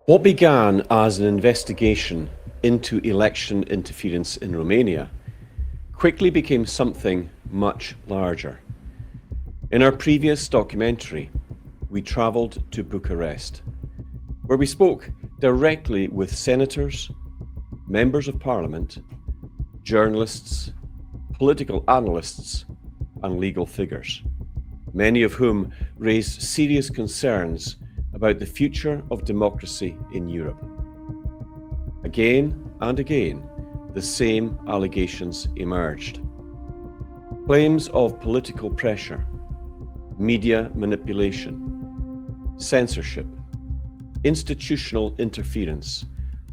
What began as an investigation into election interference in Romania quickly became something much larger. In our previous documentary, we travelled to Bucharest, where we spoke directly with senators, members of parliament, journalists, political analysts, and legal figures, many of whom raised serious concerns about the future of democracy in Europe. Again and again, the same allegations emerged. Claims of political pressure, media manipulation, censorship, institutional interference,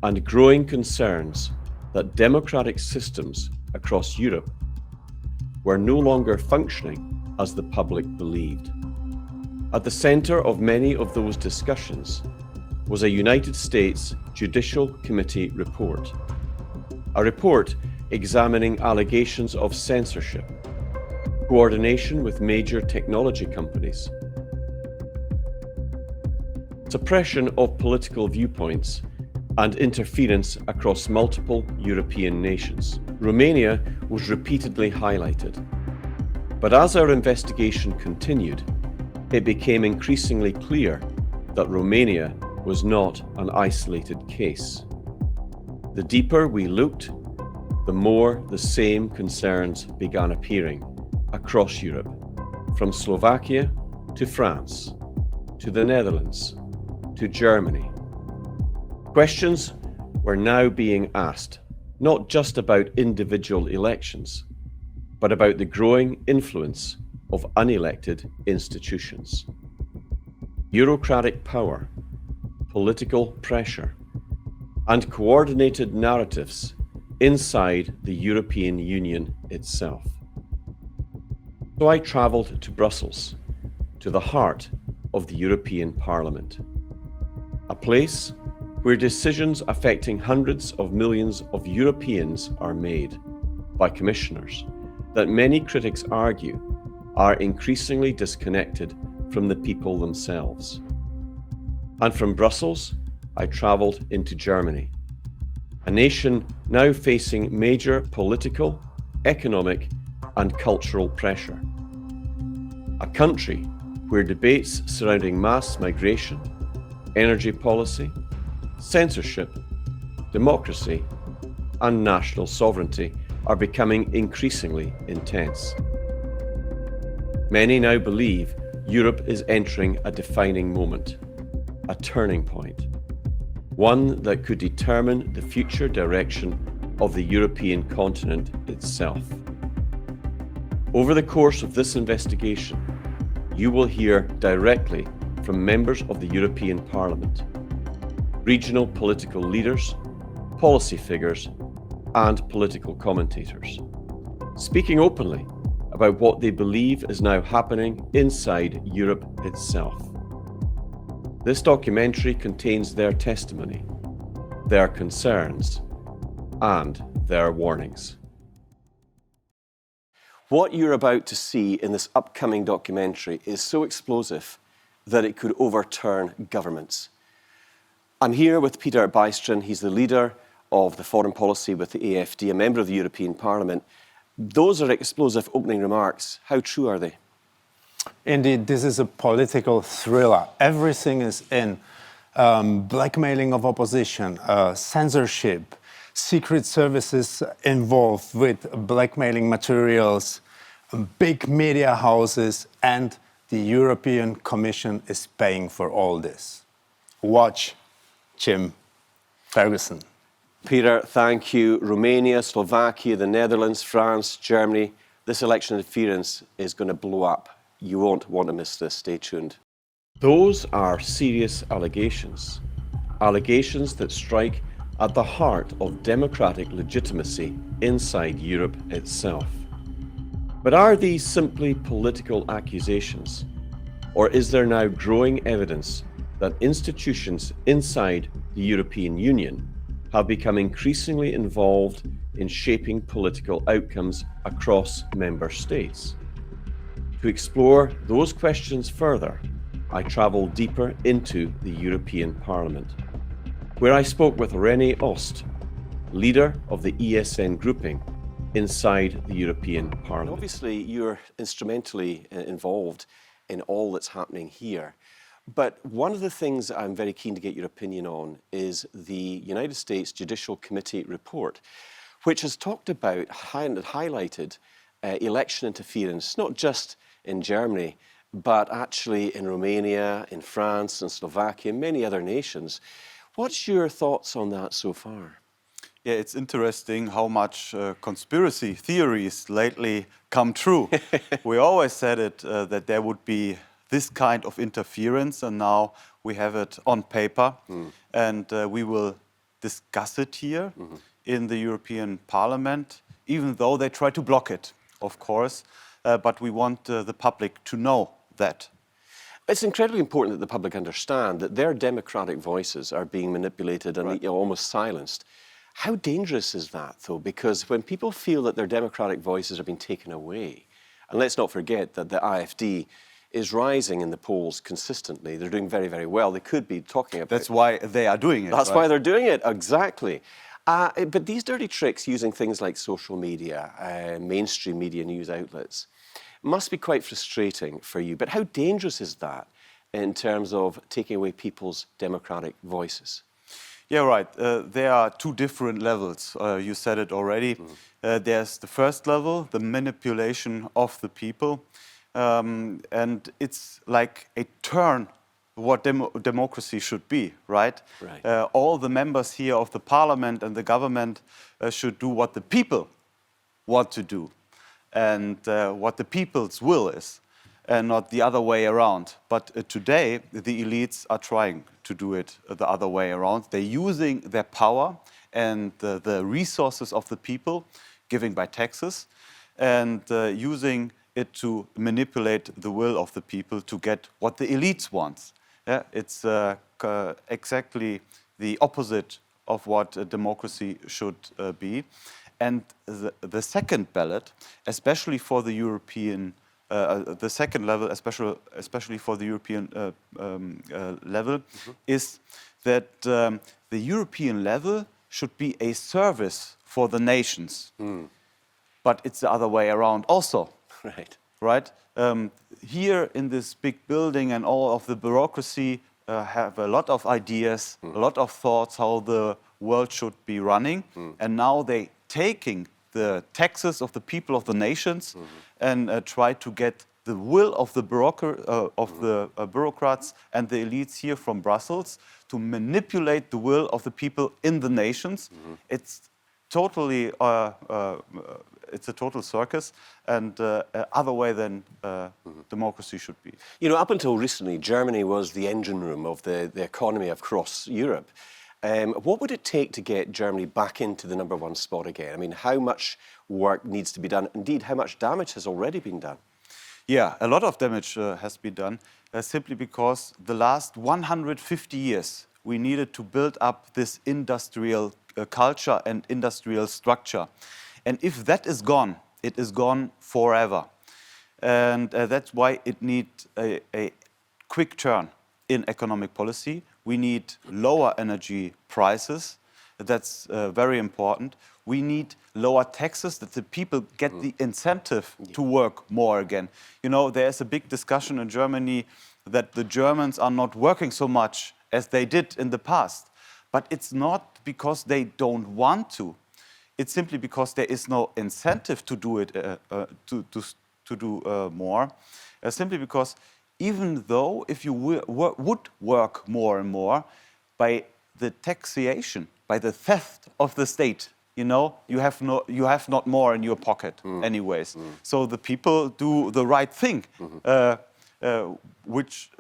and growing concerns that democratic systems across Europe were no longer functioning as the public believed. At the center of many of those discussions was a United States Judicial Committee report, a report examining allegations of censorship, coordination with major technology companies, suppression of political viewpoints, and interference across multiple European nations. Romania was repeatedly highlighted. But as our investigation continued, it became increasingly clear that Romania was not an isolated case. The deeper we looked, the more the same concerns began appearing across Europe, from Slovakia to France, to the Netherlands, to Germany. Questions were now being asked, not just about individual elections, but about the growing influence of unelected institutions. Bureaucratic power, political pressure, and coordinated narratives inside the European Union itself. So I travelled to Brussels, to the heart of the European Parliament, a place where decisions affecting hundreds of millions of Europeans are made by commissioners that many critics argue are increasingly disconnected from the people themselves. And from Brussels, I travelled into Germany, a nation now facing major political, economic, and cultural pressure. A country where debates surrounding mass migration, energy policy, censorship, democracy, and national sovereignty are becoming increasingly intense. Many now believe Europe is entering a defining moment, a turning point, one that could determine the future direction of the European continent itself. Over the course of this investigation, you will hear directly from members of the European Parliament, regional political leaders, policy figures, and political commentators, speaking openly about what they believe is now happening inside Europe itself. This documentary contains their testimony, their concerns, and their warnings. What you're about to see in this upcoming documentary is so explosive that it could overturn governments. I'm here with Peter Bijstrom. He's the leader of the foreign policy with the AfD, a member of the European Parliament. Those are explosive opening remarks. How true are they? Indeed, this is a political thriller. Everything is in. Blackmailing of opposition, censorship, secret services involved with blackmailing materials, big media houses, and the European Commission is paying for all this. Watch Jim Ferguson. Peter, thank you. Romania, Slovakia, the Netherlands, France, Germany. This election interference is going to blow up. You won't want to miss this. Stay tuned. Those are serious allegations. Allegations that strike at the heart of democratic legitimacy inside Europe itself. But are these simply political accusations? Or is there now growing evidence that institutions inside the European Union have become increasingly involved in shaping political outcomes across member states? To explore those questions further, I travelled deeper into the European Parliament. where I spoke with René Ost, leader of the ESN grouping inside the European Parliament. Obviously, you're instrumentally involved in all that's happening here. But one of the things I'm very keen to get your opinion on is the United States Judicial Committee report, which has talked about and highlighted election interference, not just in Germany, but actually in Romania, in France, and Slovakia, and many other nations. What's your thoughts on that so far? Yeah, it's interesting how much conspiracy theories lately come true. We always said it that there would be this kind of interference, and now we have it on paper, and we will discuss it here in the European Parliament, even though they try to block it, of course, but we want the public to know that. It's incredibly important that the public understand that their democratic voices are being manipulated and almost silenced. How dangerous is that, though? Because when people feel that their democratic voices are being taken away, and let's not forget that the AfD is rising in the polls consistently. They're doing very, very well. They could be talking about... That's why they are doing it. That's why they're doing it, exactly. But these dirty tricks using things like social media, mainstream media news outlets, must be quite frustrating for you. But how dangerous is that in terms of taking away people's democratic voices? Yeah, right. There are two different levels. You said it already. There's the first level, the manipulation of the people. And it's like a turn what democracy should be, right? All the members here of the parliament and the government should do what the people want to do and what the people's will is, and not the other way around. But today, the elites are trying to do it the other way around. They're using their power and the resources of the people, giving by taxes, and using it to manipulate the will of the people to get what the elites want. Yeah? It's exactly the opposite of what a democracy should be. And the second ballot, especially for the European, the second level, especially for the European level, is that the European level should be a service for the nations. But it's the other way around also. Right? Here in this big building and all of the bureaucracy have a lot of ideas, a lot of thoughts how the world should be running. And now they taking the taxes of the people of the nations and try to get the will of the bureaucrats and the elites here from Brussels to manipulate the will of the people in the nations. It's totally it's a total circus and other way than democracy should be. You know, up until recently, Germany was the engine room of the economy across Europe. What would it take to get Germany back into the #1 spot again? I mean, how much work needs to be done? Indeed, how much damage has already been done? Yeah, a lot of damage has been done simply because the last 150 years we needed to build up this industrial culture and industrial structure. And if that is gone, it is gone forever. And that's why it needs a quick turn in economic policy. We need lower energy prices. That's very important. We need lower taxes, that the people get the incentive to work more again. You know, there's a big discussion in Germany that the Germans are not working so much as they did in the past. But it's not because they don't want to. It's simply because there is no incentive to do it, to do more. Simply because even though if you would work more and more, by the taxation, by the theft of the state, you know, you have not more in your pocket anyways. So the people do the right thing, which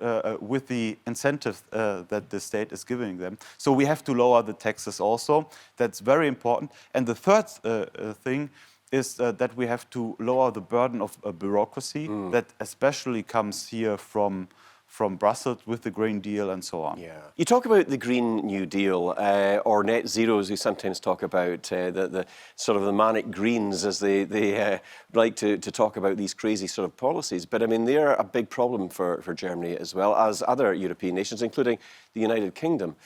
with the incentive that the state is giving them. So we have to lower the taxes also. That's very important. And the third thing is that we have to lower the burden of bureaucracy that especially comes here from Brussels with the Green Deal and so on. Yeah. You talk about the Green New Deal or net zero, as we sometimes talk about, the sort of the manic greens as they like to talk about these crazy sort of policies. But I mean, they're a big problem for Germany as well as other European nations, including the United Kingdom.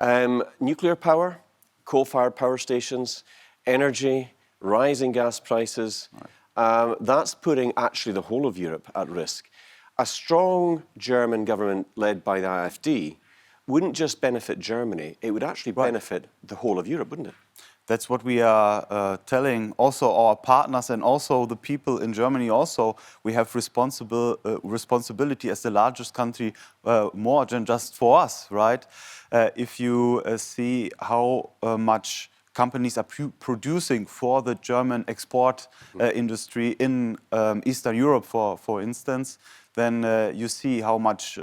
Nuclear power, coal-fired power stations, energy, rising gas prices, that's putting actually the whole of Europe at risk. A strong German government led by the AfD wouldn't just benefit Germany, it would actually benefit the whole of Europe, wouldn't it? That's what we are telling also our partners and also the people in Germany also. We have responsibility as the largest country more than just for us, right? If you see how much companies are producing for the German export industry in Eastern Europe, for instance, then you see how much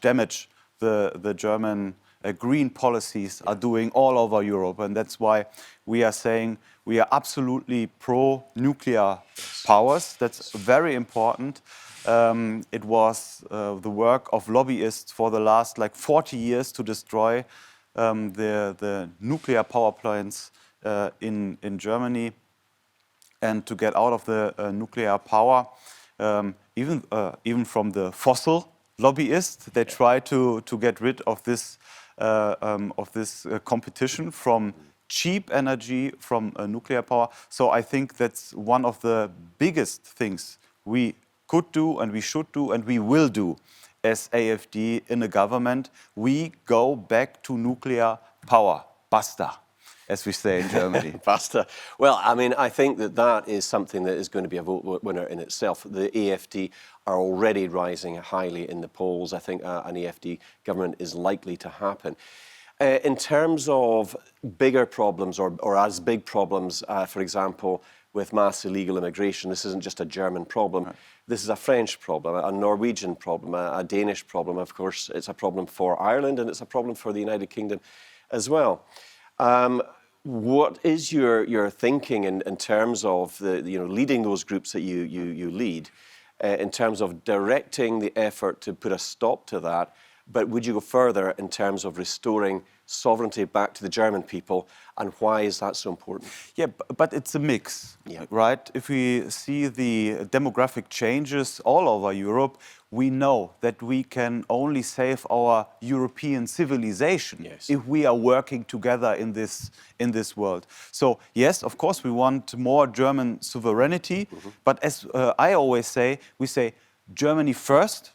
damage the German green policies are doing all over Europe. And that's why we are saying we are absolutely pro-nuclear powers. That's very important. It was the work of lobbyists for the last 40 years to destroy the nuclear power plants in Germany and to get out of the nuclear power, even from the fossil lobbyists. They try to get rid of this competition from cheap energy from nuclear power. So I think that's one of the biggest things we could do and we should do and we will do as AfD in a government. We go back to nuclear power. Basta, as we say in Germany. Basta. Well, I mean, I think that is something that is going to be a vote winner in itself. The AfD are already rising highly in the polls. I think an AfD government is likely to happen. In terms of bigger problems or as big problems, for example, with mass illegal immigration, this isn't just a German problem. Right. This is a French problem, a Norwegian problem, a Danish problem. Of course, it's a problem for Ireland and it's a problem for the United Kingdom as well. What is your thinking in terms of leading those groups that you lead, in terms of directing the effort to put a stop to that? But would you go further in terms of restoring sovereignty back to the German people, and why is that so important? Yeah, but it's a mix, right? If we see the demographic changes all over Europe, we know that we can only save our European civilization if we are working together in this world. So yes, of course, we want more German sovereignty, but as I always say, we say Germany first,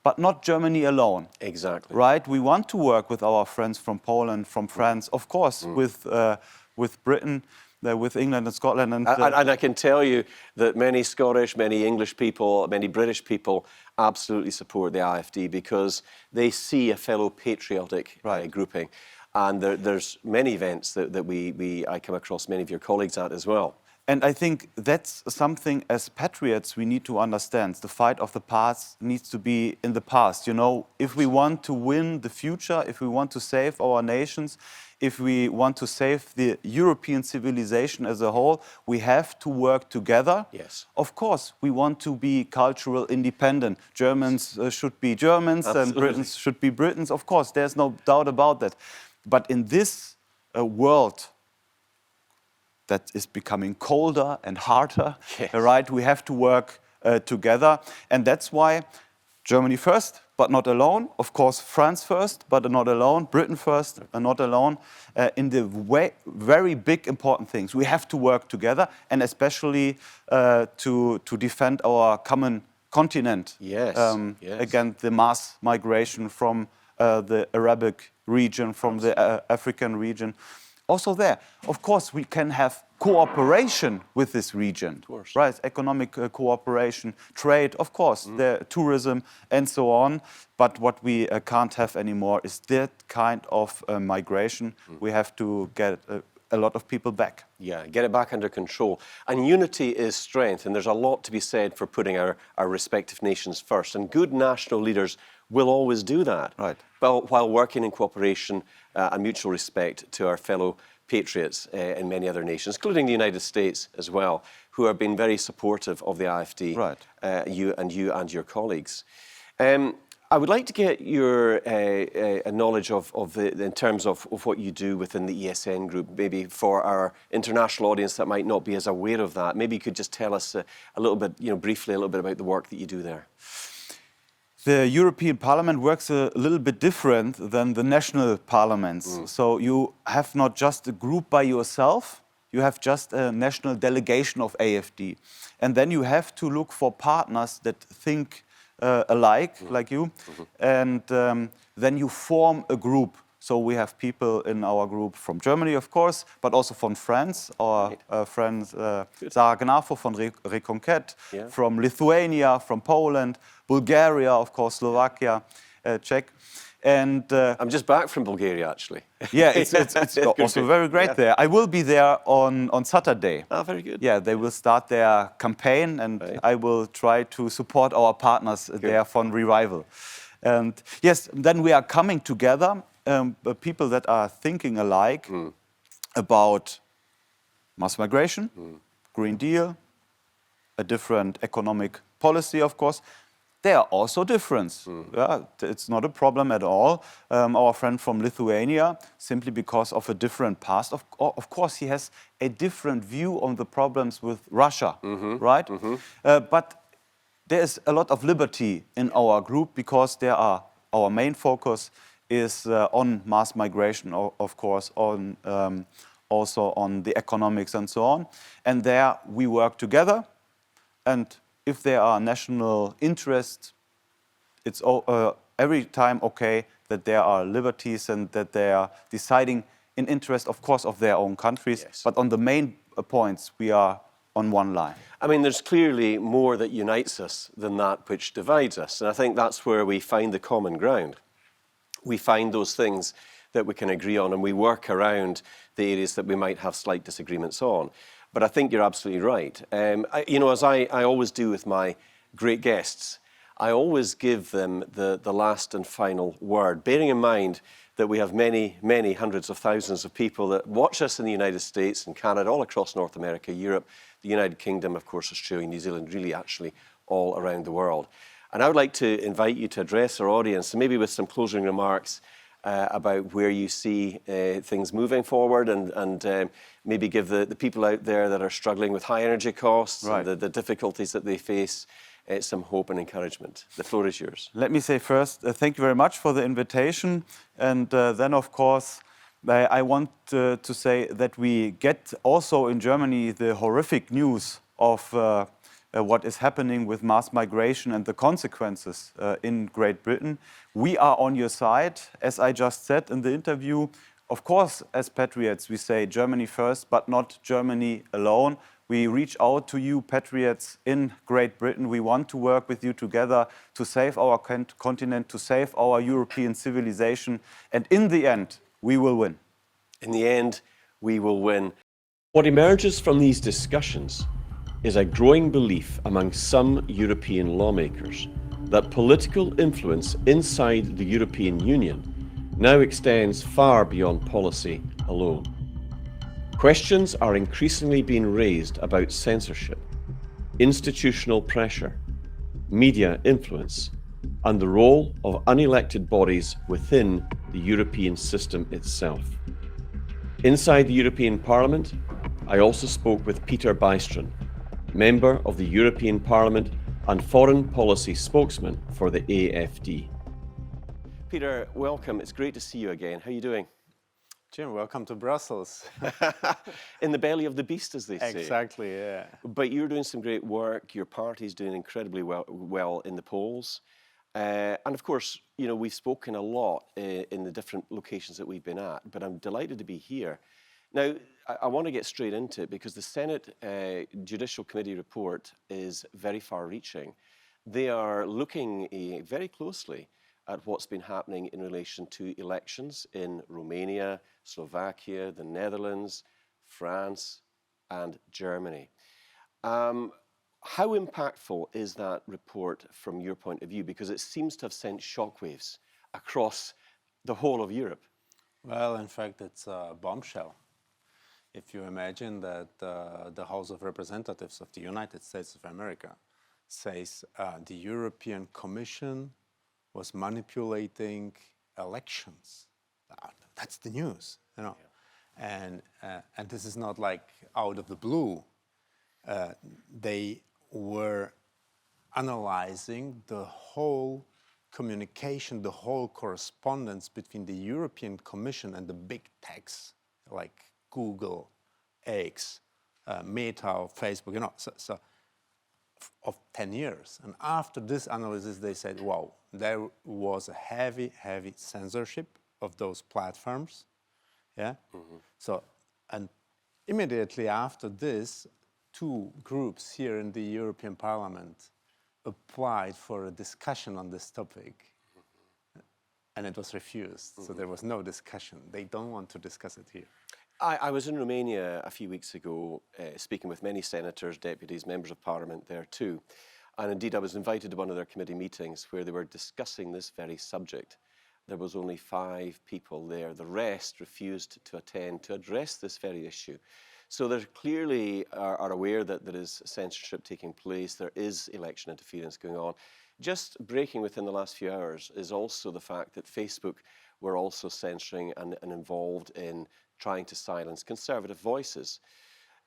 but not Germany alone. Exactly. Right? We want to work with our friends from Poland, from France, of course, with Britain, with England and Scotland. And I can tell you that many Scottish, many English people, many British people absolutely support the AfD because they see a fellow patriotic grouping. And there's many events that I come across many of your colleagues at as well. And I think that's something as patriots we need to understand. The fight of the past needs to be in the past. You know, if we want to win the future, if we want to save our nations, if we want to save the European civilization as a whole, we have to work together. Yes. Of course, we want to be cultural independent. Germans should be Germans and Britons should be Britons. Of course, there's no doubt about that. But in this world that is becoming colder and harder, right? We have to work together. And that's why Germany first, but not alone. Of course, France first, but not alone. Britain first, not alone. In the very big important things, we have to work together, and especially to defend our common continent against the mass migration from the Arabic region, from the African region. Also there, of course, we can have cooperation with this region, right? Economic cooperation, trade, of course, the tourism and so on. But what we can't have anymore is that kind of migration. We have to get a lot of people back. Yeah, get it back under control. And unity is strength, and there's a lot to be said for putting our respective nations first. And good national leaders will always do that, but while working in cooperation and mutual respect to our fellow patriots in many other nations, including the United States as well, who have been very supportive of the AfD, you and your colleagues. I would like to get your knowledge in terms of what you do within the ESN group, maybe for our international audience that might not be as aware of that. Maybe you could just tell us a little bit, briefly, a little bit about the work that you do there. The European Parliament works a little bit different than the national parliaments. So you have not just a group by yourself, you have just a national delegation of AfD. And then you have to look for partners that think alike, like you, and then you form a group. So we have people in our group from Germany, of course, but also from France. Our friend Sarah Gnafo from Reconquête, from Lithuania, from Poland, Bulgaria, of course, Slovakia, Czech. And I'm just back from Bulgaria, actually. yeah, it's also very great there. I will be there on Saturday. Ah, very good. Yeah, they will start their campaign, and I will try to support our partners there for revival. And yes, then we are coming together, people that are thinking alike about mass migration, Green Deal, a different economic policy, of course. There are also differences. Yeah, it's not a problem at all. Our friend from Lithuania, simply because of a different past, of course, he has a different view on the problems with Russia, right? But there is a lot of liberty in our group because our main focus is on mass migration, of course, on also on the economics and so on. And there we work together. And if there are national interests, it's every time okay that there are liberties and that they are deciding in interest, of course, of their own countries. Yes. But on the main points, we are on one line. I mean, there's clearly more that unites us than that which divides us. And I think that's where we find the common ground. We find those things that we can agree on, and we work around the areas that we might have slight disagreements on. But I think you're absolutely right. As I always do with my great guests, I always give them the last and final word, bearing in mind that we have many, many hundreds of thousands of people that watch us in the United States and Canada, all across North America, Europe, the United Kingdom, of course, Australia, New Zealand, really actually all around the world. And I would like to invite you to address our audience, and maybe with some closing remarks about where you see things moving forward, and maybe give the people out there that are struggling with high energy costs and the difficulties that they face some hope and encouragement. The floor is yours. Let me say first, thank you very much for the invitation. And then, of course, I want to say that we get also in Germany the horrific news of what is happening with mass migration and the consequences in Great Britain. We are on your side, as I just said in the interview. Of course, as patriots, we say Germany first, but not Germany alone. We reach out to you, patriots in Great Britain. We want to work with you together to save our continent, to save our European civilization. And in the end, we will win. In the end, we will win. What emerges from these discussions is a growing belief among some European lawmakers that political influence inside the European Union now extends far beyond policy alone. Questions are increasingly being raised about censorship, institutional pressure, media influence, and the role of unelected bodies within the European system itself. Inside the European Parliament, I also spoke with Peter Bijstrom, member of the European Parliament and foreign policy spokesman for the AfD. Peter, welcome. It's great to see you again. How are you doing? Jim, welcome to Brussels. In the belly of the beast, as they say. Exactly, yeah. But you're doing some great work. Your party's doing incredibly well in the polls. And of course, we've spoken a lot in the different locations that we've been at, but I'm delighted to be here. Now, I want to get straight into it because the Senate Judicial Committee report is very far-reaching. They are looking very closely at what's been happening in relation to elections in Romania, Slovakia, the Netherlands, France, and Germany. How impactful is that report from your point of view? Because it seems to have sent shockwaves across the whole of Europe. Well, in fact, it's a bombshell. If you imagine that the House of Representatives of the United States of America says the European Commission was manipulating elections. That's the news, Yeah. And this is not like out of the blue. They were analyzing the whole communication, the whole correspondence between the European Commission and the big techs like Google, X, Meta, Facebook, of 10 years. And after this analysis, they said, wow, there was a heavy, heavy censorship of those platforms. Yeah. So, and immediately after this, two groups here in the European Parliament applied for a discussion on this topic, and it was refused. So there was no discussion. They don't want to discuss it here. I was in Romania a few weeks ago, speaking with many senators, deputies, members of parliament there too. And indeed, I was invited to one of their committee meetings where they were discussing this very subject. There was only 5 people there. The rest refused to attend to address this very issue. So they clearly are aware that there is censorship taking place. There is election interference going on. Just breaking within the last few hours is also the fact that Facebook were also censoring and involved in trying to silence conservative voices.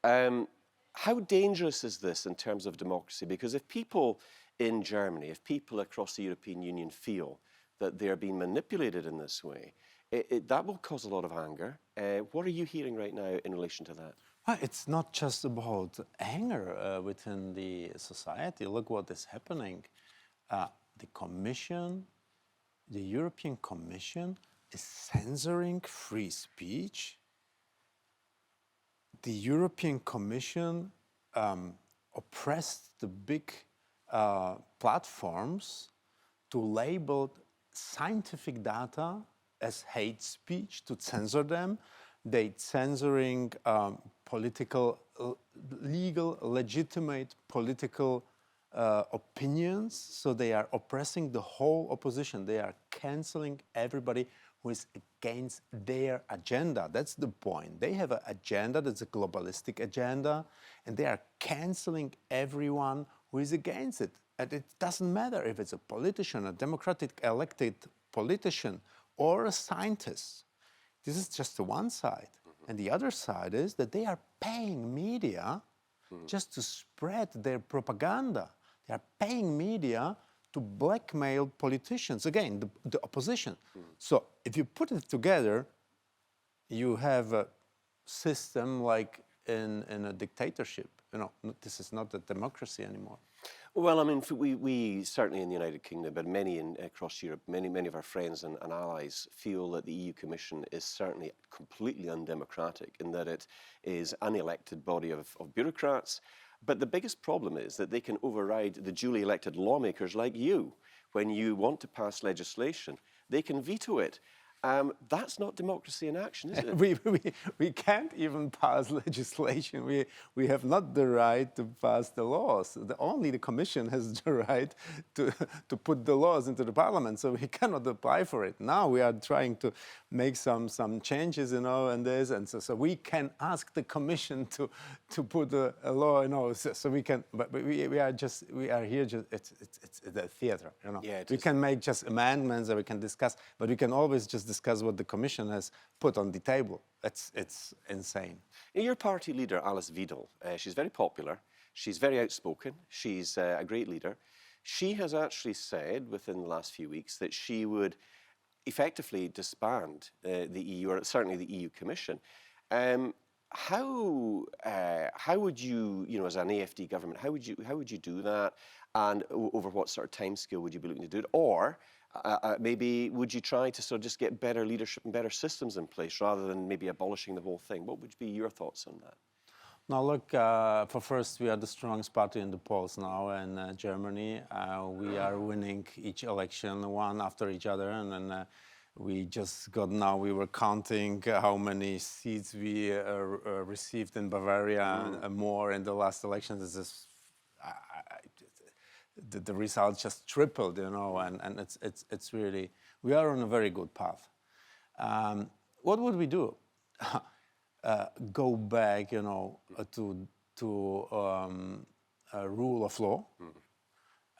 How dangerous is this in terms of democracy? Because if people in Germany, if people across the European Union feel that they're being manipulated in this way, that will cause a lot of anger. What are you hearing right now in relation to that? Well, it's not just about anger within the society. Look what is happening. The Commission, the European Commission, is censoring free speech. The European Commission oppressed the big platforms to label scientific data as hate speech, to censor them. They censoring political, legal, legitimate political opinions. So they are oppressing the whole opposition. They are canceling everybody who is against their agenda. That's the point. They have an agenda that's a globalistic agenda, and they are canceling everyone who is against it. And it doesn't matter if it's a politician, a democratic elected politician, or a scientist. This is just the one side. And the other side is that they are paying media just to spread their propaganda. They are paying media to blackmail politicians, again, the opposition. So if you put it together, you have a system like in a dictatorship. This is not a democracy anymore. Well, I mean, we certainly in the United Kingdom, but many across Europe, many of our friends and allies feel that the EU Commission is certainly completely undemocratic in that it is an unelected body of bureaucrats. But the biggest problem is that they can override the duly elected lawmakers like you. When you want to pass legislation, they can veto it. That's not democracy in action, is it? We can't even pass legislation. We have not the right to pass the laws. Only the Commission has the right to put the laws into the Parliament, so we cannot apply for it. Now we are trying to make some changes, and this, and so we can ask the Commission to put a law, so we can. But we are here just it's the theater, Yeah, we can make just amendments that we can discuss, but we can always just discuss what the Commission has put on the table. It's insane. Your party leader, Alice Weidel, she's very popular. She's very outspoken. She's a great leader. She has actually said within the last few weeks that she would effectively disband the EU, or certainly the EU Commission. How would you, as an AFD government, how would you do that, and over what sort of timescale would you be looking to do it? Or maybe would you try to sort of just get better leadership and better systems in place rather than maybe abolishing the whole thing? What would be your thoughts on that? Now, look, for first, we are the strongest party in the polls now in Germany. We are winning each election one after each other, and then we just got now, we were counting how many seats we received in Bavaria, and more in the last elections. This is, the results just tripled, and it's really, we are on a very good path. What would we do? Go back, to rule of law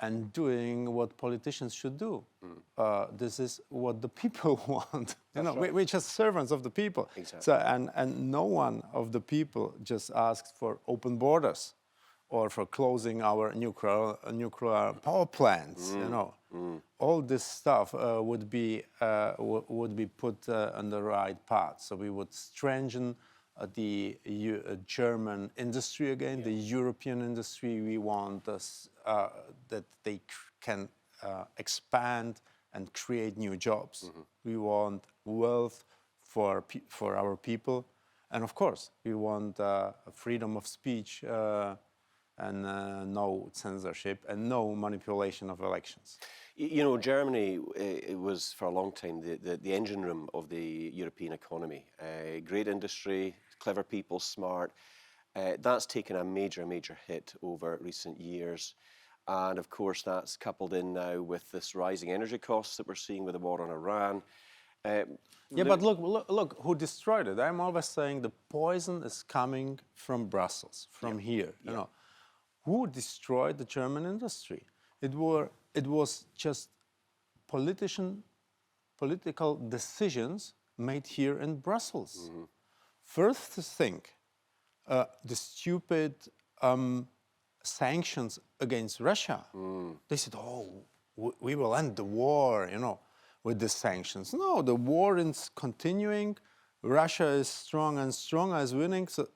and doing what politicians should do. This is what the people want. Right. We're just servants of the people. Exactly. So, and no one of the people just asks for open borders or for closing our nuclear power plants. You know, all this stuff would be put on the right path. So we would strengthen the German industry again, the European industry. We want that they can expand and create new jobs. We want wealth for our people, and of course, we want freedom of speech and no censorship and no manipulation of elections. You know, Germany, it was for a long time the engine room of the European economy. Great industry, clever people, smart. That's taken a major hit over recent years. And of course, that's coupled in now with this rising energy costs that we're seeing with the war on Iran. Yeah, but look, who destroyed it? I'm always saying the poison is coming from Brussels, from here. You know, who destroyed the German industry? It was just political decisions made here in Brussels. First thing, the stupid sanctions against Russia. They said, "Oh, we will end the war," you know, with the sanctions. No, the war is continuing. Russia is strong and strong as winning. So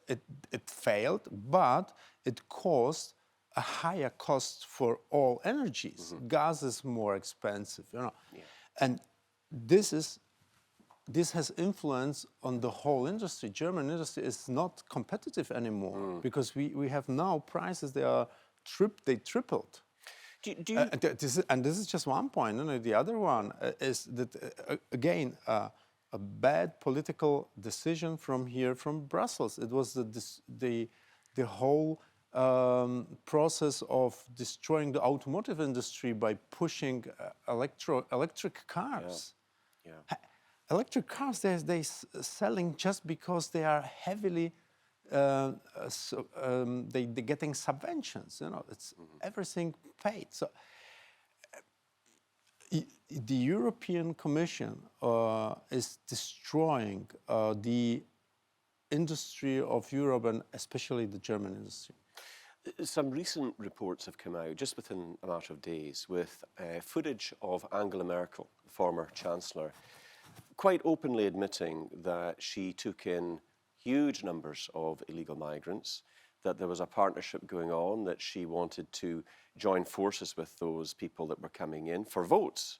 it failed, but it caused a higher cost for all energies. Gas is more expensive, you know, and this has influence on the whole industry. German industry is not competitive anymore because we have now prices they tripled. This is just one point. You know, the other one is that again a bad political decision from Brussels. It was the whole process of destroying the automotive industry by pushing electric cars. Electric cars, they're selling just because they are heavily, they're getting subventions. You know, it's everything paid. So the European Commission is destroying the industry of Europe and especially the German industry. Some recent reports have come out just within a matter of days with footage of Angela Merkel, the former Chancellor, quite openly admitting that she took in huge numbers of illegal migrants, that there was a partnership going on, that she wanted to join forces with those people that were coming in for votes.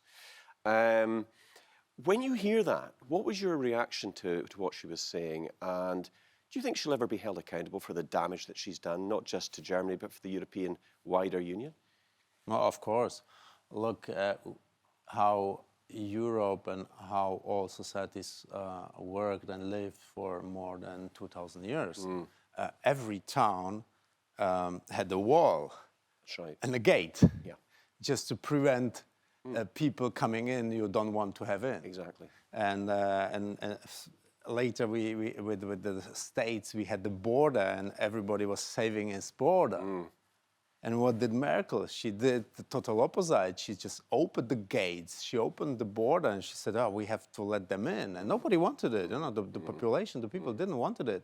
When you hear that, what was your reaction to what she was saying? And do you think she'll ever be held accountable for the damage that she's done, not just to Germany, but for the European wider union? Well, of course. Look at how Europe and how all societies worked and lived for more than 2,000 years. Every town had a wall and a gate, just to prevent people coming in you don't want to have in. Exactly. And later, with the states, we had the border, and everybody was saving his border. And what did Merkel? She did the total opposite. She just opened the gates. She opened the border, and she said, "Oh, we have to let them in." And nobody wanted it. You know, the population, the people didn't want it.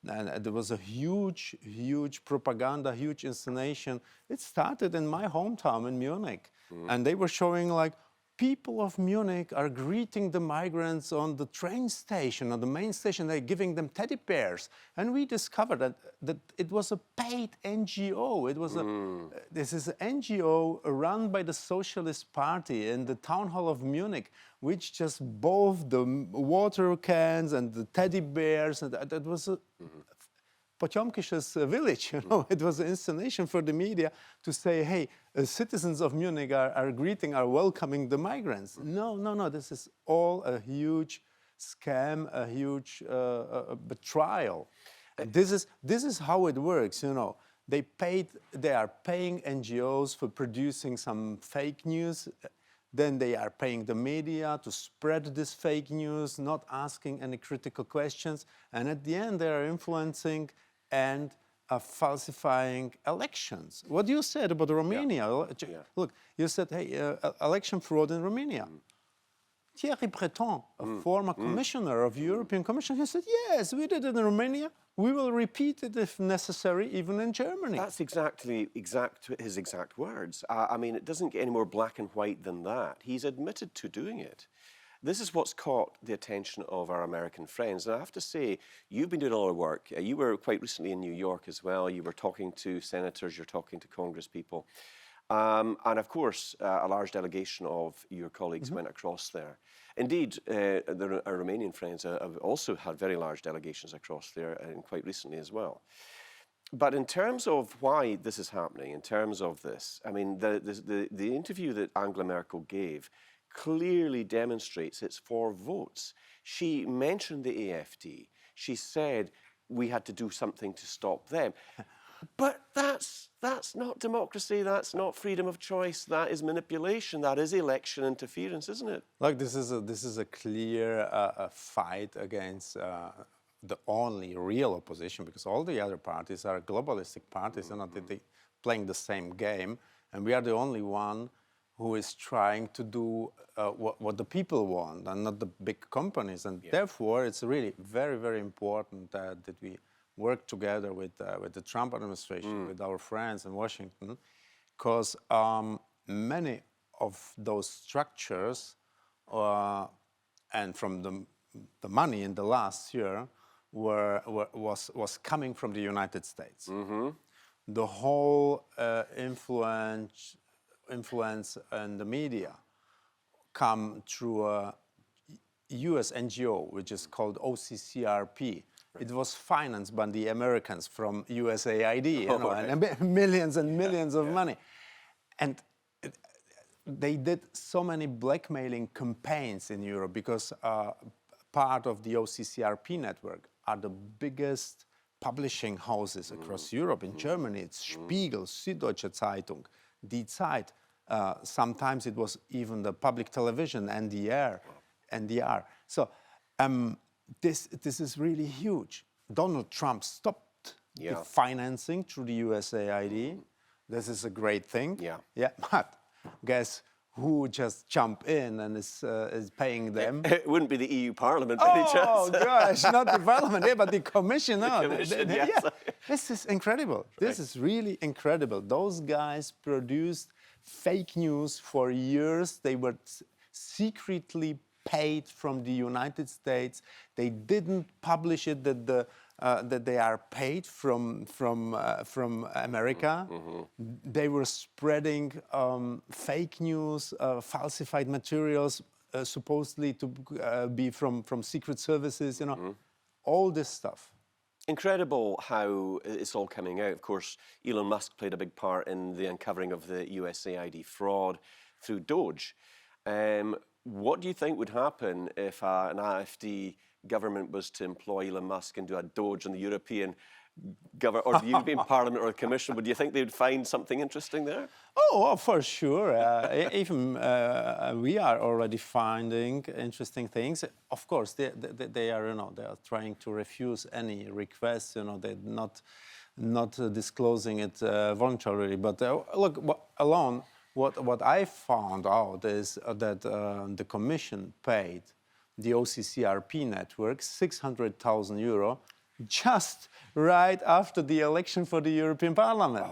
And there was a huge propaganda, huge inscenation. It started in my hometown in Munich, and they were showing like, people of Munich are greeting the migrants on the train station, on the main station. They're giving them teddy bears. And we discovered that it was a paid NGO. It was this is an NGO run by the Socialist Party in the town hall of Munich, which just both the water cans and the teddy bears. And that was a Potemkin's village, you know, it was an installation for the media to say, hey, citizens of Munich are welcoming the migrants. No, this is all a huge scam, a huge betrayal. And this is how it works, you know. They are paying NGOs for producing some fake news. Then they are paying the media to spread this fake news, not asking any critical questions. And at the end, they are influencing and falsifying elections. What you said about Romania, look, you said, hey, election fraud in Romania. Thierry Breton, a former commissioner of the European Commission, he said, yes, we did it in Romania. We will repeat it if necessary, even in Germany. That's his exact words. I mean, it doesn't get any more black and white than that. He's admitted to doing it. This is what's caught the attention of our American friends. And I have to say, you've been doing a lot of work. You were quite recently in New York as well. You were talking to senators, you're talking to Congress people. And of course, a large delegation of your colleagues went across there. Indeed, our Romanian friends have also had very large delegations across there, and quite recently as well. But in terms of why this is happening, in terms of this, I mean, the interview that Angela Merkel gave clearly demonstrates it's for votes. She mentioned the AfD. She said we had to do something to stop them. But that's not democracy, that's not freedom of choice, that is manipulation, that is election interference, isn't it? Look, this is a clear fight against the only real opposition, because all the other parties are globalistic parties, and they're playing the same game, and we are the only one who is trying to do what the people want and not the big companies. And therefore, it's really very, very important that we work together with the Trump administration, with our friends in Washington, because many of those structures and from the money in the last year was coming from the United States. The whole influence in the media come through a US NGO, which is called OCCRP. It was financed by the Americans from USAID, and millions and millions of money. And they did so many blackmailing campaigns in Europe because part of the OCCRP network are the biggest publishing houses across Europe. In Germany, it's Spiegel, Süddeutsche Zeitung, Die Zeit. Sometimes it was even the public television, NDR. So this is really huge. Donald Trump stopped the financing through the USAID. This is a great thing. But guess who just jumped in and is paying them? It wouldn't be the EU Parliament, by any chance. Oh gosh, not the Parliament, but the Commission. Yes. This is incredible. This is really incredible. Those guys produced fake news for years. They were secretly paid from the United States. They didn't publish it that they are paid from America. They were spreading fake news, falsified materials, supposedly to be from secret services. All this stuff. Incredible how it's all coming out. Of course, Elon Musk played a big part in the uncovering of the USAID fraud through Doge. What do you think would happen if an AfD government was to employ Elon Musk and do a Doge on the European government or the European Parliament or the Commission? Would you think they would find something interesting there? Oh, well, for sure. Even we are already finding interesting things. Of course, they are they are trying to refuse any requests. They're not disclosing it voluntarily. But look, what I found out is that the Commission paid the OCCRP network €600,000 just right after the election for the European Parliament.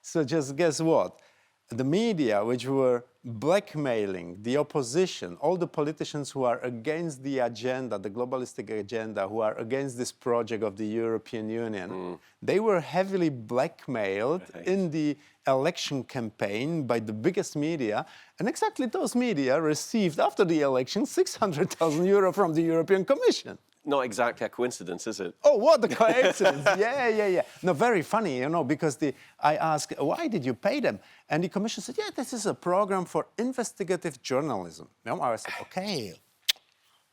So just guess what? The media, which were blackmailing the opposition, all the politicians who are against the agenda, the globalistic agenda, who are against this project of the European Union, they were heavily blackmailed in the election campaign by the biggest media. And exactly those media received, after the election, €600,000 from the European Commission. Not exactly a coincidence, is it? Oh, what a coincidence. Yeah. No, very funny, because I asked, why did you pay them? And the Commission said, this is a program for investigative journalism. I said, okay,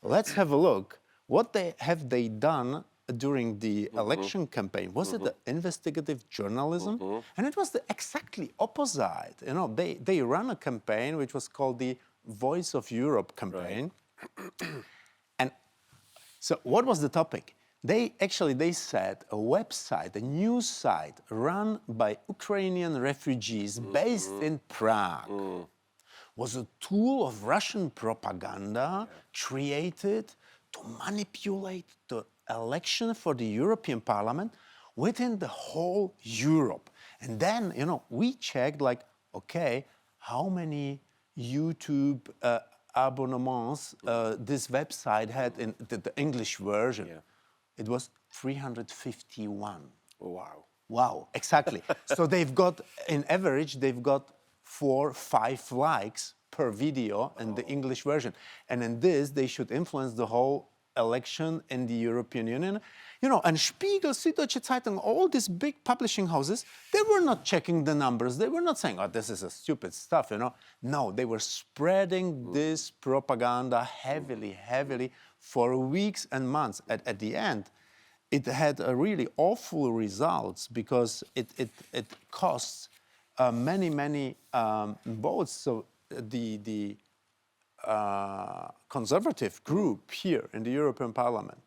let's have a look. What have they done during the election campaign? Was it the investigative journalism? And it was the exactly opposite. They ran a campaign which was called the Voice of Europe campaign. Right. And so what was the topic? They said a website, a news site run by Ukrainian refugees based in Prague was a tool of Russian propaganda created to manipulate the election for the European Parliament within the whole Europe. And then, we checked like, okay, how many YouTube abonnements this website had in the English version. Yeah. It was 351. Oh, wow. Wow, exactly. So in average, they've got 4-5 likes per video in the English version. And in this, they should influence the whole election in the European Union. And Spiegel, Süddeutsche Zeitung, all these big publishing houses, they were not checking the numbers. They were not saying, oh, this is a stupid stuff, No, they were spreading this propaganda heavily for weeks and months. At the end, it had a really awful results because it costs many votes. So the conservative group here in the European Parliament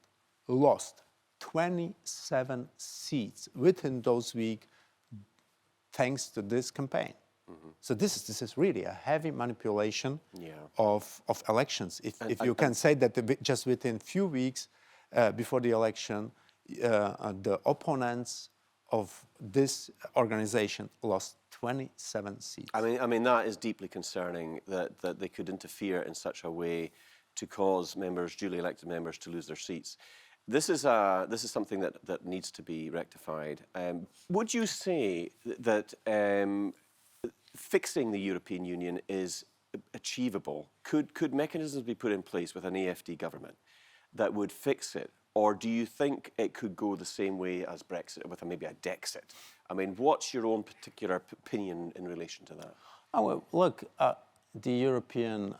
lost 27 seats within those weeks thanks to this campaign. So this is really a heavy manipulation of elections. If you can say that just within few weeks before the election, the opponents of this organization lost 27 seats. I mean that is deeply concerning that they could interfere in such a way to cause members, duly elected members, to lose their seats. This is something that needs to be rectified. Would you say that fixing the European Union is achievable? Could mechanisms be put in place with an AfD government that would fix it? Or do you think it could go the same way as Brexit, with maybe a Dexit? I mean, what's your own particular opinion in relation to that? Oh, well, look, the European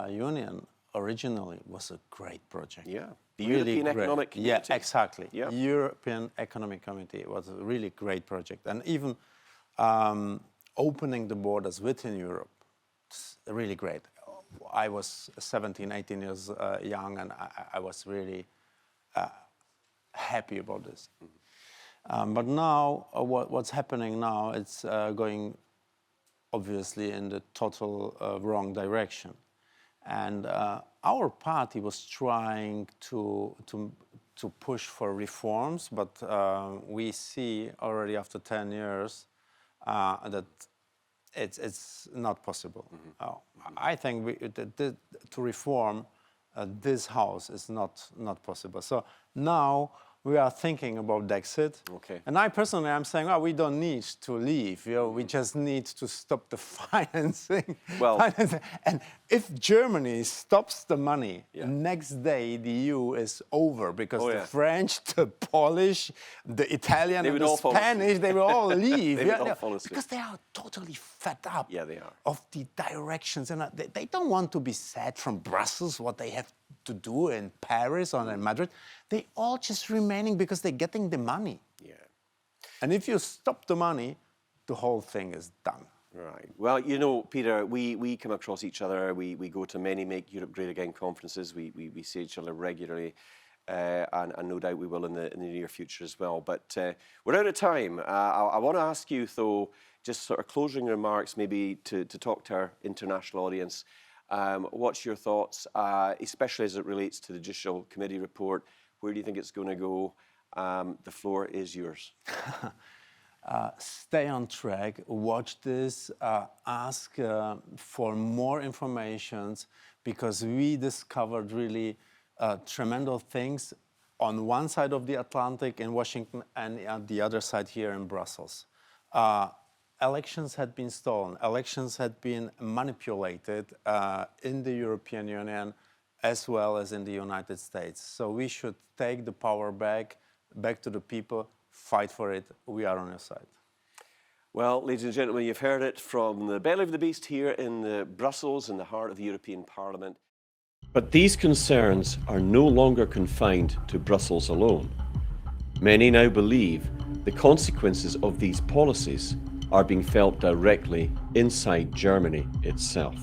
Union originally was a great project. Yeah, the Really European great. Economic Community. Yeah, exactly. Yeah. European Economic Community was a really great project. And even opening the borders within Europe, it's really great. I was 17, 18 years young, and I was really happy about this. But now, what's happening now, it's going obviously in the total wrong direction. And our party was trying to push for reforms, but we see already after 10 years that it's not possible. I think to reform this house is not possible. So now we are thinking about Dexit. Okay. And I personally am saying, we don't need to leave. We just need to stop the financing. Well- And if Germany stops the money, next day the EU is over because the French, the Polish, the Italian, They and would the all follow Spanish, they will all leave. They would all follow suit. Because they are totally fed up Yeah, they are. of the directions. And they don't want to be said from Brussels what they have to do in Paris or in Madrid. They all just remaining because they're getting the money. Yeah. And if you stop the money, the whole thing is done. Right. Well, Peter, we come across each other. We go to many Make Europe Great Again conferences. We see each other regularly, and no doubt we will in the near future as well. But we're out of time. I want to ask you, though, just sort of closing remarks, maybe to talk to our international audience. What's your thoughts, especially as it relates to the Judicial Committee report? Where do you think it's going to go? The floor is yours. Stay on track, watch this, ask for more information, because we discovered really tremendous things on one side of the Atlantic in Washington and on the other side here in Brussels. Elections had been stolen, elections had been manipulated in the European Union as well as in the United States. So we should take the power back to the people, fight for it. We are on your side. Well, ladies and gentlemen, you've heard it from the belly of the beast here in Brussels, in the heart of the European Parliament. But these concerns are no longer confined to Brussels alone. Many now believe the consequences of these policies are being felt directly inside Germany itself.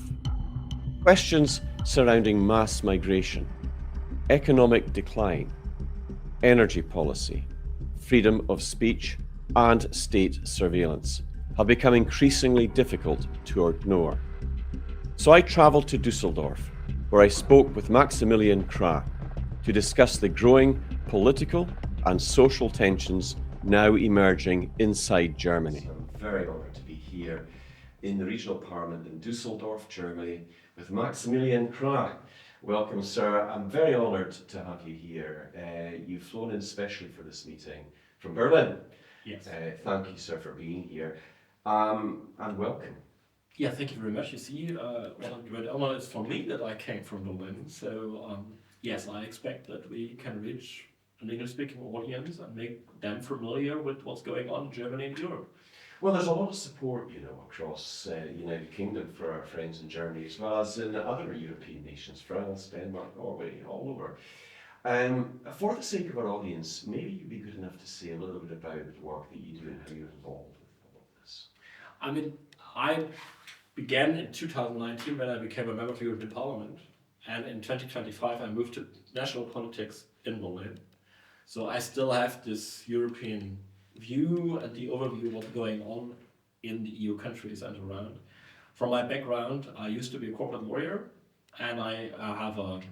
Questions surrounding mass migration, economic decline, energy policy, freedom of speech, and state surveillance have become increasingly difficult to ignore. So I travelled to Dusseldorf, where I spoke with Maximilian Krah to discuss the growing political and social tensions now emerging inside Germany. I'm very honoured to be here in the regional parliament in Dusseldorf, Germany, with Maximilian Krah. Welcome, sir. I'm very honoured to have you here. You've flown in specially for this meeting from Berlin. Yes. Thank you, sir, for being here. And welcome. Yeah, thank you very much. You see, what a great honor is for me that I came from Berlin. So, yes, I expect that we can reach an English-speaking audience and make them familiar with what's going on in Germany and Europe. Well, there's a lot of support, across the United Kingdom for our friends in Germany, as well as in other European nations, France, Denmark, Norway, all over. For the sake of our audience, maybe you'd be good enough to say a little bit about the work that you do and how you're involved with all of this. I mean, I began in 2019 when I became a member of the European Parliament, and in 2025 I moved to national politics in Berlin. So I still have this European view and the overview of what's going on in the EU countries and around. From my background, I used to be a corporate lawyer, and I have an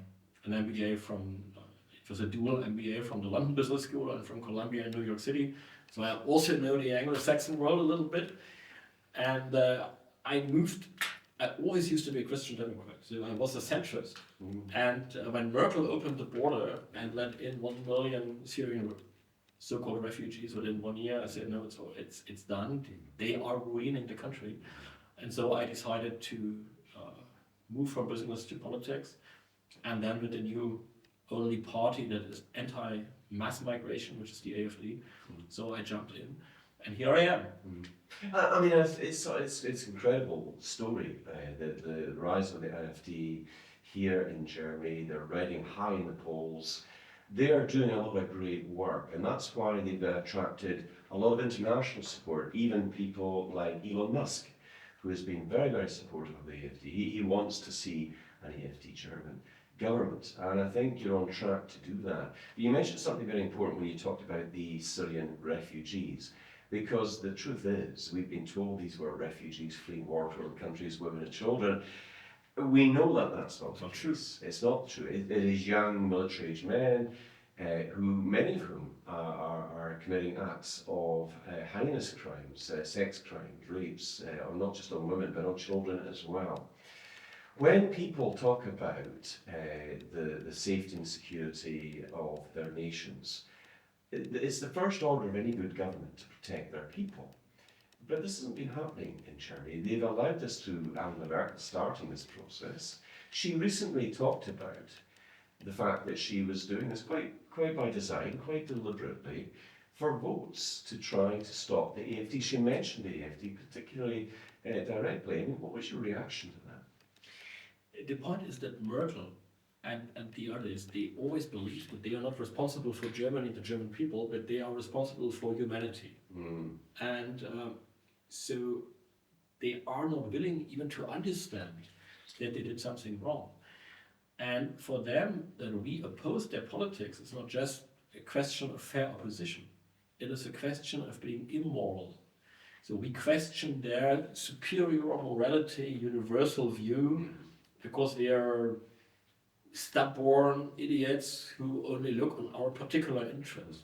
MBA from, it was a dual MBA from the London Business School and from Columbia in New York City. So I also know the Anglo-Saxon world a little bit. And I always used to be a Christian Democrat, so I was a centrist. And when Merkel opened the border and let in 1 million Syrian so-called refugees within 1 year, I said, no, it's done. They are ruining the country. And so I decided to move from business to politics, and then with the new only party that is anti-mass migration, which is the AfD. So I jumped in, and here I am. I mean, it's incredible story, the rise of the AfD here in Germany. They're riding high in the polls. They are doing a lot of great work, and that's why they've attracted a lot of international support, even people like Elon Musk, who has been very, very supportive of the AfD. He wants to see an AfD German government, and I think you're on track to do that. You mentioned something very important when you talked about the Syrian refugees. Because the truth is, we've been told these were refugees fleeing war-torn countries, women and children. We know that that's not true. It's not true. It is young military-aged men, many of whom are committing acts of heinous crimes, sex crimes, rapes, not just on women, but on children as well. When people talk about the safety and security of their nations, it's the first order of any good government to protect their people. But this hasn't been happening in Germany. They've allowed this through Angela Merkel starting this process. She recently talked about the fact that she was doing this quite by design, quite deliberately, for votes to try to stop the AfD. She mentioned the AfD particularly directly. I mean, what was your reaction to that? The point is that Merkel and the others, they always believe that they are not responsible for Germany and the German people, but they are responsible for humanity. And so they are not willing even to understand that they did something wrong. And for them, that we oppose their politics is not just a question of fair opposition. It is a question of being immoral. So we question their superior morality, universal view, because they are stubborn idiots who only look on our particular interest.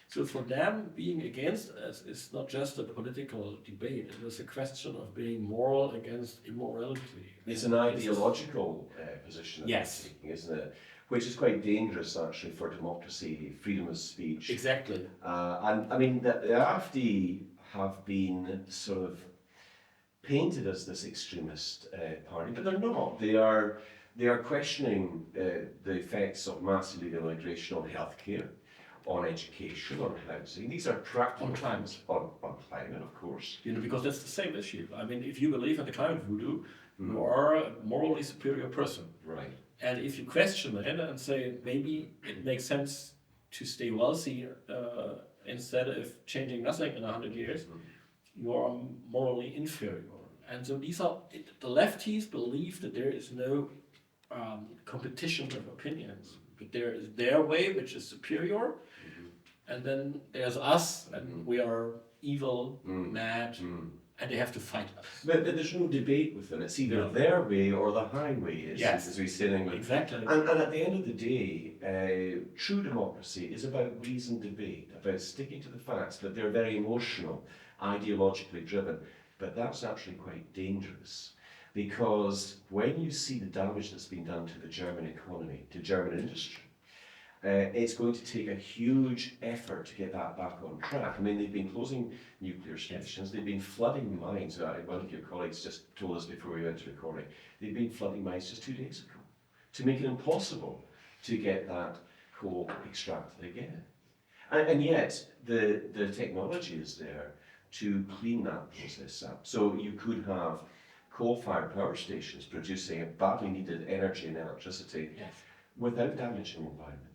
So for them, being against us is not just a political debate, it is a question of being moral against immorality. It's an ideological position that Yes. they're taking, isn't it? Which is quite dangerous, actually, for democracy, freedom of speech. Exactly. And I mean, the AfD have been sort of painted as this extremist party, but they're not. They are questioning the effects of mass illegal migration on healthcare, on education, on housing. Things are practical. On climate. On climate, of course. You know, because that's the same issue. I mean, if you believe in the climate voodoo, you are a morally superior person. Right. And if you question it and say maybe it makes sense to stay wealthy instead of changing nothing in 100 years, you are morally inferior. And so these are, the lefties believe that there is no competition of opinions, but there is their way, which is superior, and then there's us, and we are evil, mad, and they have to fight us. But there's no debate with them. It's either No. their way or the highway, Yes. as we say in England. Exactly. And at the end of the day, true democracy is about reasoned debate, about sticking to the facts, but they're very emotional, ideologically driven. But that's actually quite dangerous, because when you see the damage that's been done to the German economy, to German industry, it's going to take a huge effort to get that back on track. I mean, they've been closing nuclear stations, they've been flooding mines. One of your colleagues just told us before we went to recording, they've been flooding mines just 2 days ago to make it impossible to get that coal extracted again. And yet, the technology is there to clean that process up. So you could have coal-fired power stations producing a badly needed energy and electricity without damaging the environment.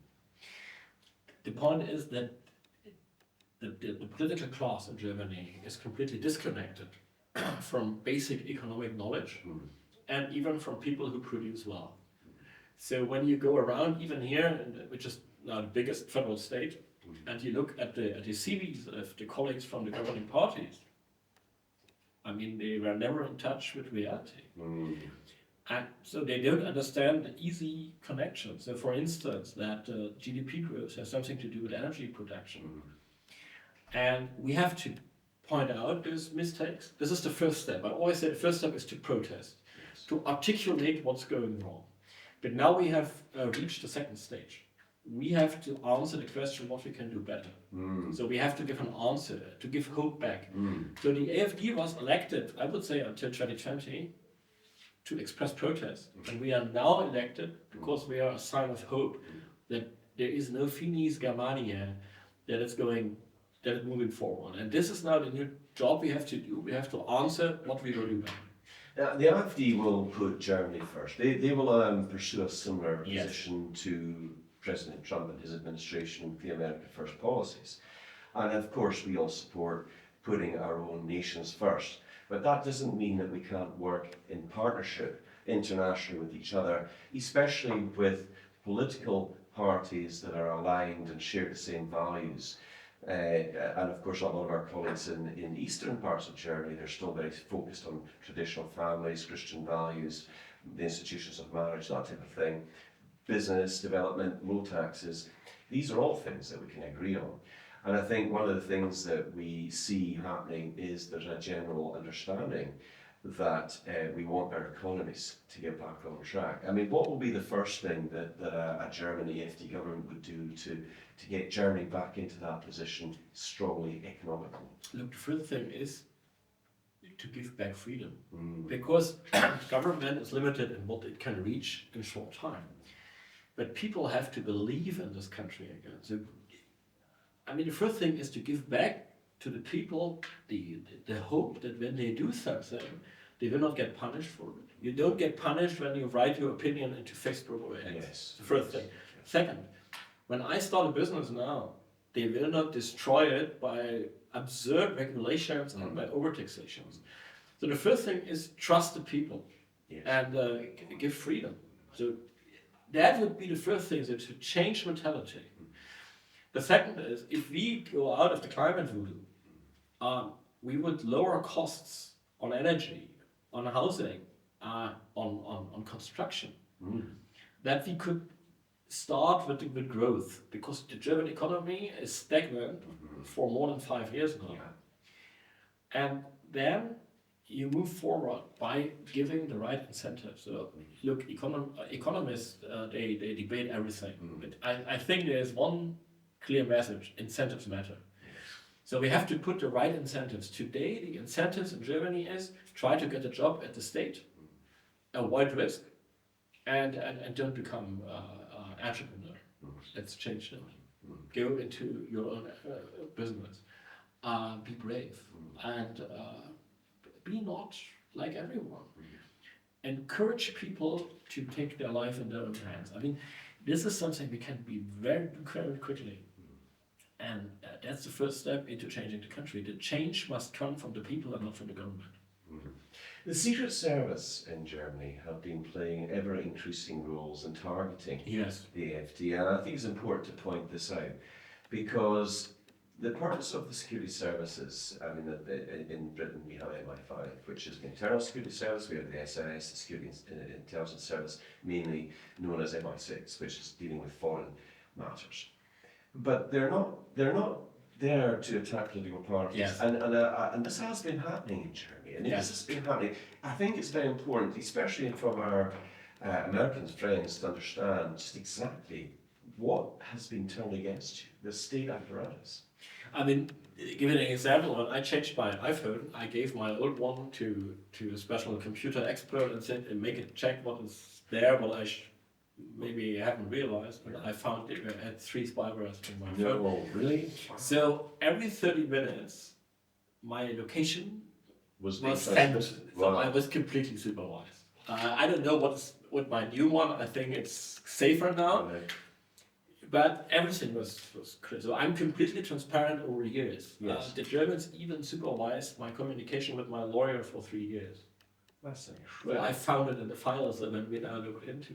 The point is that the political class in Germany is completely disconnected from basic economic knowledge and even from people who produce well. So when you go around, even here, which is now the biggest federal state, and you look at the CVs of the colleagues from the governing parties, I mean, they were never in touch with reality. And so they don't understand the easy connection. So for instance, that GDP growth has something to do with energy production. And we have to point out those mistakes. This is the first step. I always say the first step is to protest, to articulate what's going wrong. But now we have reached the second stage. We have to answer the question what we can do better. So we have to give an answer, to give hope back. So the AfD was elected, I would say, until 2020, to express protest. And we are now elected because we are a sign of hope that there is no finis Germania, that it's moving forward. And this is now the new job we have to do. We have to answer what we will do better. The AfD will put Germany first. They will pursue a similar position to President Trump and his administration with the America First policies. And of course, we all support putting our own nations first. But that doesn't mean that we can't work in partnership internationally with each other, especially with political parties that are aligned and share the same values. And of course, a lot of our colleagues in eastern parts of Germany, they're still very focused on traditional families, Christian values, the institutions of marriage, that type of thing. Business, development, low taxes. These are all things that we can agree on. And I think one of the things that we see happening is there's a general understanding that we want our economies to get back on track. I mean, what will be the first thing that a German AfD government would do to get Germany back into that position strongly economically? Look, the first thing is to give back freedom. Because government is limited in what it can reach in a short time. But people have to believe in this country again. So, I mean, the first thing is to give back to the people the hope that when they do something, they will not get punished for it. You don't get punished when you write your opinion into Facebook or X. Yes. The first thing. Second, when I start a business now, they will not destroy it by absurd regulations and by overtaxations. So the first thing is trust the people and give freedom. So that would be the first thing, so to change mentality. The second is, if we go out of the climate voodoo, we would lower costs on energy, on housing, on construction. That we could start with growth, because the German economy is stagnant for more than 5 years now. And then you move forward by giving the right incentives. So look, economists, they debate everything. But I think there's one clear message: incentives matter. So we have to put the right incentives. Today, the incentives in Germany is try to get a job at the state, avoid risk, and don't become an entrepreneur. Let's change that. Go into your own business. Be brave and be not like everyone. Encourage people to take their life in their own hands. I mean, this is something we can be very quickly. And that's the first step into changing the country. The change must come from the people and not from the government. The Secret Service in Germany have been playing ever-increasing roles in targeting the AfD. And I think it's important to point this out, because The purpose of the security services, I mean, in Britain we have MI5, which is the internal security service. We have the SIS, the Security Intelligence Service, mainly known as MI6, which is dealing with foreign matters. But they're not there to attack political parties. Yes. And this has been happening in Germany. And Yes. this has been happening. I think it's very important, especially from our American friends, to understand just exactly what has been turned against you, the state apparatus. I mean, give an example. When I changed my iPhone, I gave my old one to a special computer expert and said, make it check what is there, what I maybe haven't realized, but I found it had 3 spywares in my phone. No, really? So every 30 minutes, my location Was sent. Wow. So I was completely supervised. I don't know what my new one. I think it's safer now. Right. But everything was clear. So I'm completely transparent over years. Yes. The Germans even supervised my communication with my lawyer for 3 years. That's Well, I found it in the files that we now looked into.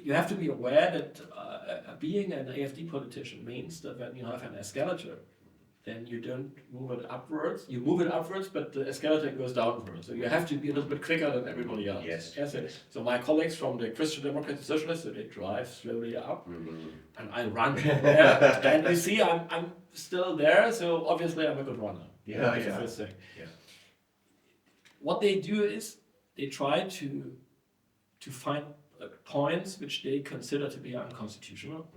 You have to be aware that being an AfD politician means that when you have an escalator, then you don't move it upwards. You move it upwards, but the escalator goes downwards. So you have to be a little bit quicker than everybody else. Yes. So my colleagues from the Christian Democratic Socialists, so they drive slowly up, Mm-hmm. and I run. Yeah. And you see, I'm still there, so obviously I'm a good runner. Yeah, That's the yeah. first thing. Yeah. What they do is they try to find points which they consider to be unconstitutional.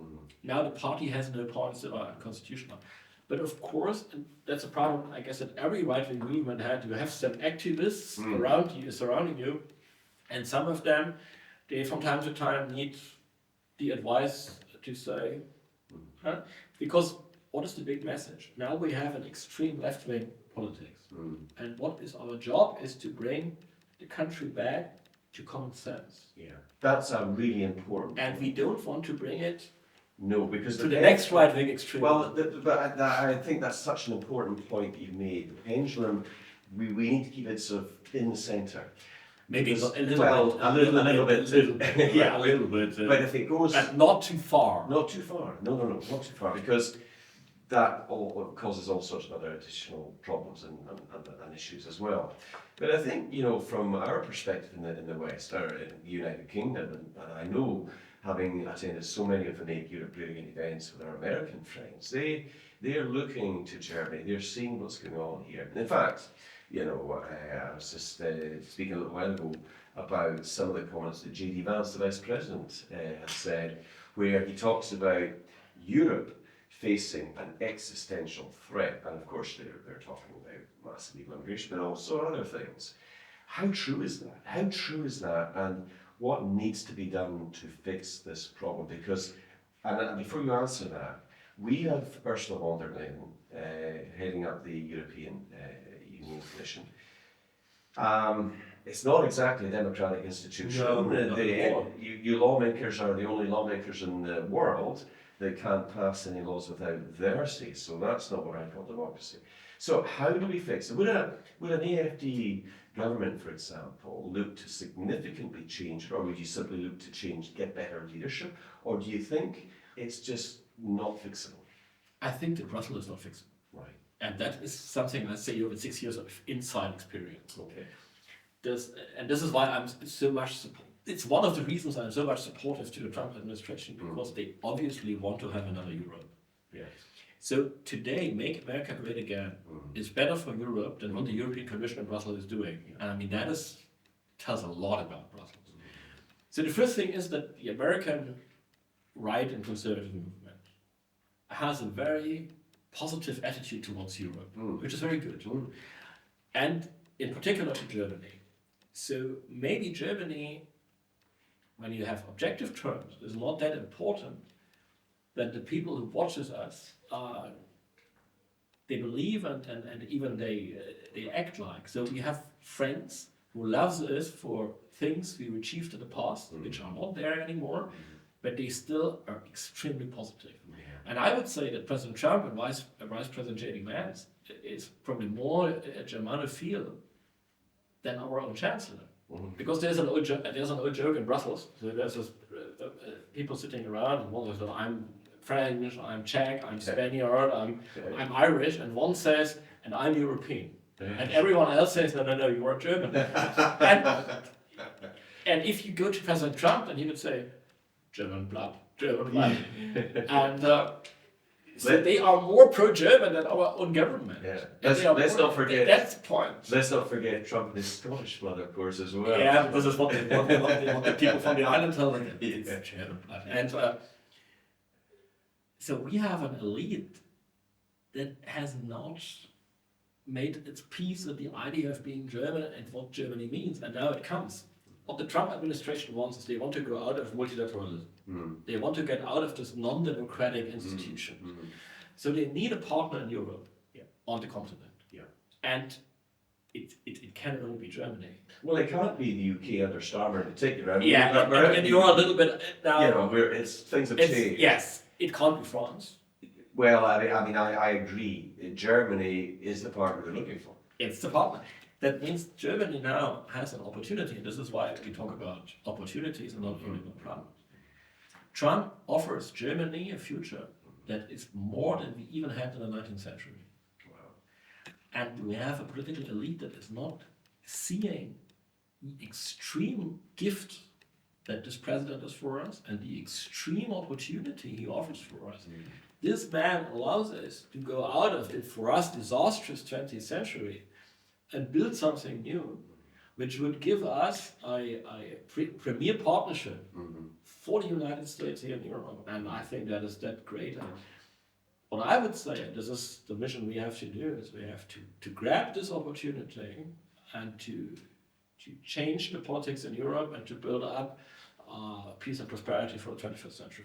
Now the party has no points that are unconstitutional. But of course, and that's a problem, I guess, that every right-wing movement had. You have some activists around you, surrounding you, and some of them, they from time to time need the advice to say, huh? Because what is the big message? Now we have an extreme left-wing politics. And what is our job is to bring the country back to common sense. Yeah. That's a really important And we don't want to bring it No, because to the next right-wing extreme. Well, but I think that's such an important point that you've made. The pendulum, we need to keep it sort of in the centre. Maybe Because- a little well, bit. a little bit. Yeah, a little bit. But if it goes But not too far. not too far, no, not too far, because that all causes all sorts of other additional problems and issues as well. But I think, you know, from our perspective in the West, or in the United Kingdom, and I know, having attended so many of the Make Europe Great Again events with our American friends, they are looking to Germany, they're seeing what's going on here. And in fact, you know, I was just speaking a little while ago about some of the comments that J.D. Vance, the Vice President, has said, where he talks about Europe facing an existential threat. And of course, they're talking about massive illegal immigration, but also other things. How true is that? How true is that? And what needs to be done to fix this problem? Because, and before you answer that, we have Ursula von der Leyen heading up the European Union Commission. It's not exactly a democratic institution. No, not at all. You lawmakers are the only lawmakers in the world that can't pass any laws without their say. So that's not what I call democracy. So how do we fix it? Would an AfD government, for example, look to significantly change it, or would you simply look to change, get better leadership, or do you think it's just not fixable? I think that Brussels is not fixable. Right. And that is something I say over 6 years of inside experience. Okay. This is why I'm so much it's one of the reasons I'm so much supportive to the Trump administration, because they obviously want to have another Europe. Yes. So today, Make America Great Again is better for Europe than what the European Commission in Brussels is doing. And I mean, tells a lot about Brussels. So the first thing is that the American right and conservative movement has a very positive attitude towards Europe, which is very good. And in particular to Germany. So maybe Germany, when you have objective terms, is not that important that the people who watches us, they believe and even they act like. So we have friends who loves us for things we achieved in the past, which are not there anymore, but they still are extremely positive. And I would say that President Trump and Vice President J.D. Vance is probably more a Germanophile than our own chancellor. Because there's an old joke in Brussels. So there's just, people sitting around and one says, I'm French, I'm Czech, I'm Spaniard, I'm Irish, and one says, and I'm European. And everyone else says, no, you are German. And if you go to President Trump, then he would say, German blood. And so they are more pro-German than our own government. Yeah. And Let's not forget. That's the point. Let's not forget Trump and his Scottish blood, of course, as well. Yeah, this is what the people from the island tell them. It's German blood. And so we have an elite that has not made its peace with the idea of being German and what Germany means, and now it comes. What the Trump administration wants is they want to go out of multilateralism. They want to get out of this non-democratic institution. So they need a partner in Europe, on the continent. And it can only be Germany. Well, it can't be the UK under Starmer in particular. Yeah, and you're a little bit now. You know, things have changed. Yes, it can't be France. Well, I agree. Germany is the partner we're looking for. It's the partner. That means Germany now has an opportunity, and this is why we talk about opportunities and not only about problems. Trump offers Germany a future that is more than we even had in the 19th century. And we have a political elite that is not seeing the extreme gift that this president is for us and the extreme opportunity he offers for us. This man allows us to go out of the, for us, disastrous 20th century and build something new, which would give us a premier partnership for the United States here in Europe. And I think that is that great. And what I would say, and this is the mission we have to do, is we have to grab this opportunity and to change the politics in Europe and to build up peace and prosperity for the 21st century.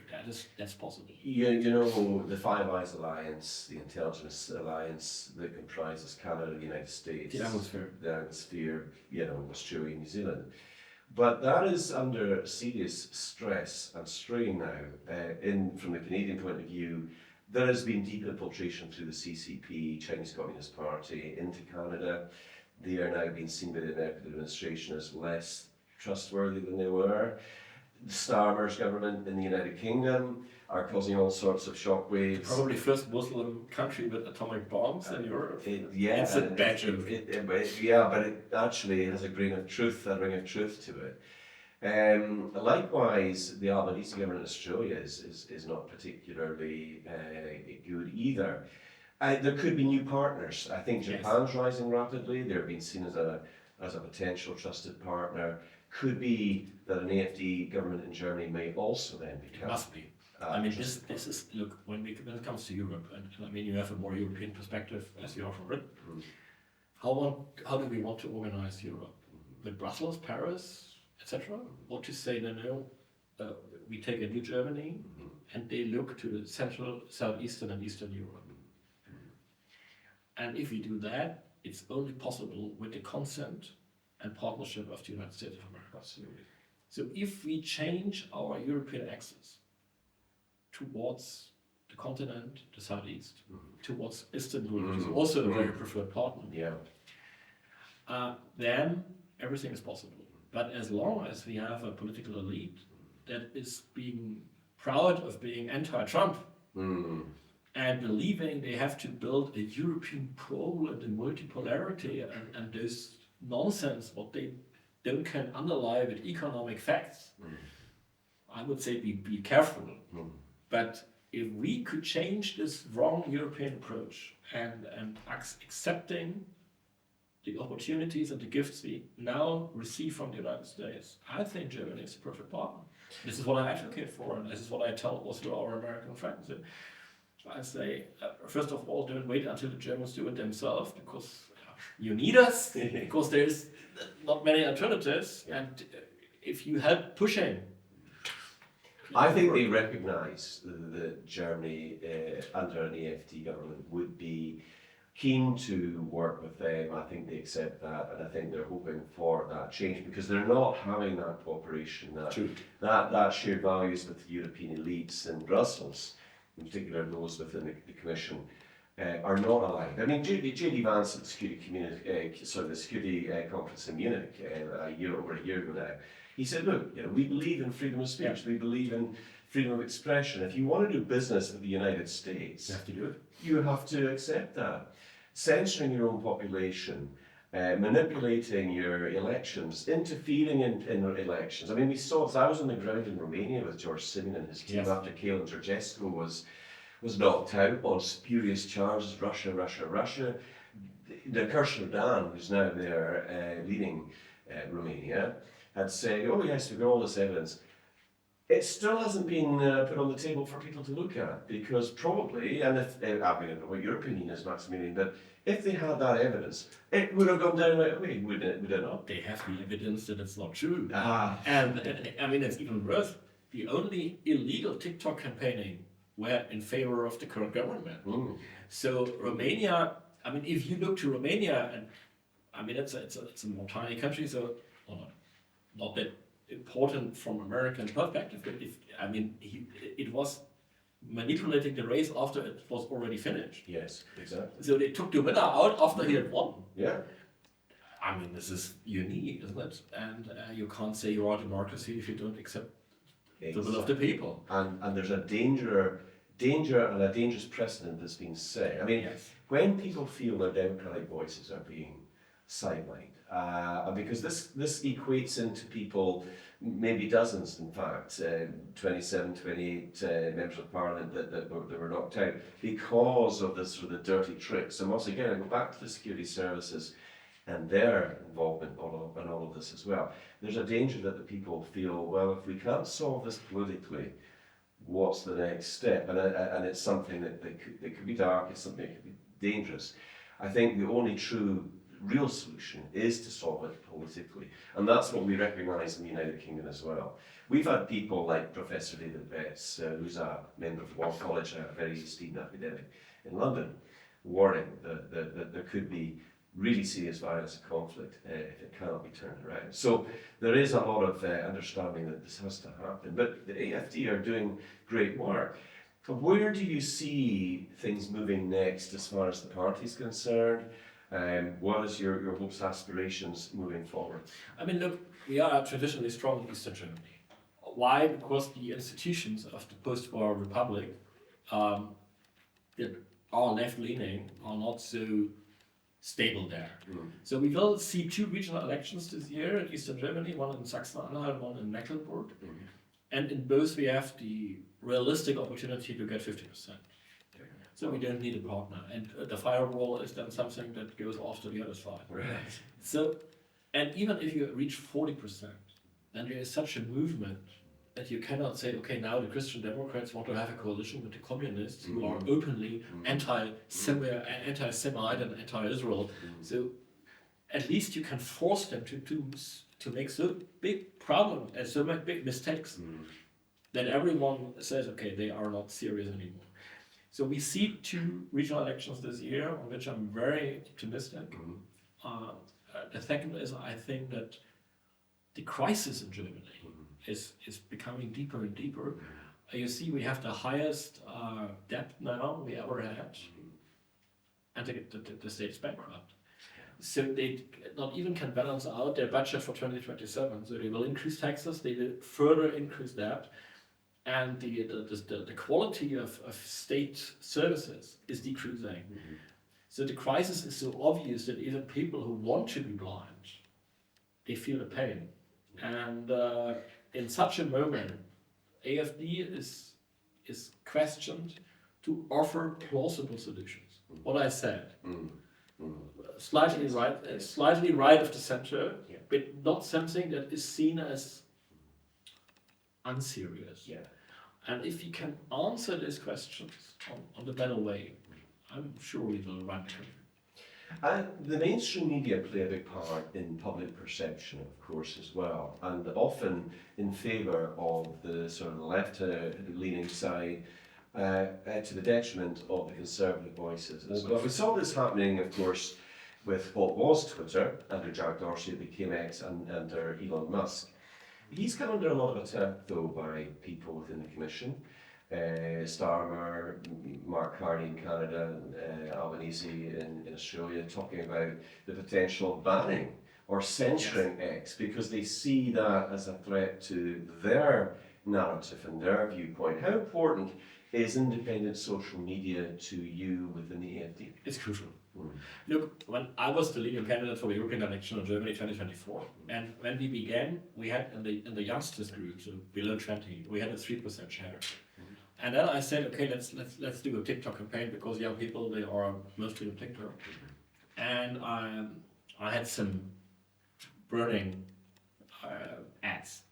That's possible. You know, the Five Eyes Alliance, the intelligence alliance that comprises Canada, the United States, The atmosphere, you know, Australia, New Zealand. But that is under serious stress and strain now. From the Canadian point of view, there has been deep infiltration through the CCP, Chinese Communist Party, into Canada. They are now being seen by the American administration as less trustworthy than they were. The Starmer's government in the United Kingdom are causing all sorts of shockwaves. Probably first Muslim country with atomic bombs in Europe. It's a bad joke. But it actually has a ring of truth to it. Likewise, the Albanese government in Australia is not particularly good either. There could be new partners. I think Japan's rising rapidly. They're being seen as a potential trusted partner. Could be that an AfD government in Germany may also then become. It must be. I mean, this is, look, when it comes to Europe, and I mean, you have a more European perspective as you are from it. How do we want to organize Europe? With Brussels, Paris, etc.? Or to say, no, we take a new Germany and they look to the Central, Southeastern and Eastern Europe. And if we do that, it's only possible with the consent and partnership of the United States of America. Absolutely. So if we change our European axis towards the continent, the Southeast, towards Istanbul, which is also a very preferred partner, then everything is possible. But as long as we have a political elite that is being proud of being anti-Trump and believing they have to build a European pole and a multipolarity and those nonsense, what they don't can underlie with economic facts, I would say be careful. But if we could change this wrong European approach and accepting the opportunities and the gifts we now receive from the United States, I think Germany is a perfect partner. This is what I advocate for, and this is what I tell also our American friends. I say, first of all, don't wait until the Germans do it themselves, because you need us, because there's not many alternatives, and if you help pushing. I think they recognise that Germany under an AfD government would be keen to work with them. I think they accept that, and I think they're hoping for that change, because they're not having that cooperation, that shared values with the European elites in Brussels, in particular those within the Commission, are not aligned. I mean, J.D. Vance at the Security Conference in Munich over a year ago now, he said, look, we believe in freedom of speech, we believe in freedom of expression. If you want to do business with the United States, You have to do it. you have to accept that. Censoring your own population, manipulating your elections, interfering in elections. I mean, we saw this. I was on the ground in Romania with George Simeon and his team Yes. after Kale and Georgescu was knocked out on spurious charges, Russia. The Kirshner, who's now there leading Romania, had said, oh yes, we've got all this evidence. It still hasn't been put on the table for people to look at, because probably, and if, I mean, I don't know what your opinion is, Maximilian, but if they had that evidence, it would have gone down right away, would it not? They have the evidence that it's not true. Ah. And I mean, it's even worse. The only illegal TikTok campaigning were in favor of the current government. So Romania, I mean, if you look to Romania, and I mean, it's a more tiny country, so not that important from American perspective, but it was manipulating the race after it was already finished. Yes, exactly. So they took the winner out after he had won. Yeah. I mean, this is unique, isn't it? And you can't say you are a democracy if you don't accept the will of the people. And there's a danger and a dangerous precedent that's been set. I mean, Yes. when people feel their democratic voices are being sidelined, because this equates into people, maybe dozens in fact, 27, 28 members of parliament that were knocked out because of this sort of dirty tricks. And once again, I go back to the security services and their involvement in all of this as well. There's a danger that the people feel, well, if we can't solve this politically, what's the next step? And it's something that could be dark, it's something that could be dangerous. I think the only true real solution is to solve it politically, and that's what we recognise in the United Kingdom as well. We've had people like Professor David Betts, who's a member of the Royal College, a very esteemed academic in London, warning that there could be really serious violence and conflict if it cannot be turned around. So there is a lot of understanding that this has to happen, but the AFD are doing great work. Where do you see things moving next as far as the party is concerned? What is your hopes, aspirations moving forward? I mean, look, we are traditionally strong in Eastern Germany. Why? Because the institutions of the post-war republic that are left-leaning are not so stable there. So we will see 2 regional elections this year in Eastern Germany, one in Sachsen-Anhalt, one in Mecklenburg. And in both we have the realistic opportunity to get 50%. So we don't need a partner. And the firewall is then something that goes off to the other side. Right. So, and even if you reach 40%, then there is such a movement that you cannot say, okay, now the Christian Democrats want to have a coalition with the communists who are openly anti-Semite and anti-Israel. So at least you can force them to make so big problem and so many big mistakes that everyone says, okay, they are not serious anymore. So we see 2 regional elections this year, on which I'm very optimistic. The second is, I think that the crisis in Germany is becoming deeper and deeper. You see, we have the highest debt now we ever had, and the state is bankrupt. So they not even can balance out their budget for 2027. So they will increase taxes, they will further increase debt, and the quality of state services is decreasing. So the crisis is so obvious that even people who want to be blind, they feel the pain. And in such a moment, AFD is questioned to offer plausible solutions. What I said, slightly right of the center, but not something that is seen as unserious. Yeah. And if you can answer these questions on the better way, I'm sure we will run the country. The mainstream media play a big part in public perception, of course, as well, and often in favour of the sort of left-leaning side, to the detriment of the conservative voices as well. We saw this happening, of course, with what was Twitter under Jack Dorsey, it became X under Elon Musk. He's come under a lot of attack, though, by people within the Commission. Starmer, Mark Carney in Canada, Albanese in Australia, talking about the potential banning or censoring X because they see that as a threat to their narrative and their viewpoint. How important is independent social media to you within the AfD? It's crucial. Look, when I was the leading candidate for the European election in Germany 2024, and when we began, we had in the youngsters group, so below 20, we had a 3% share. And then I said, okay, let's do a TikTok campaign, because young people, they are mostly on TikTok. And I had some burning ads.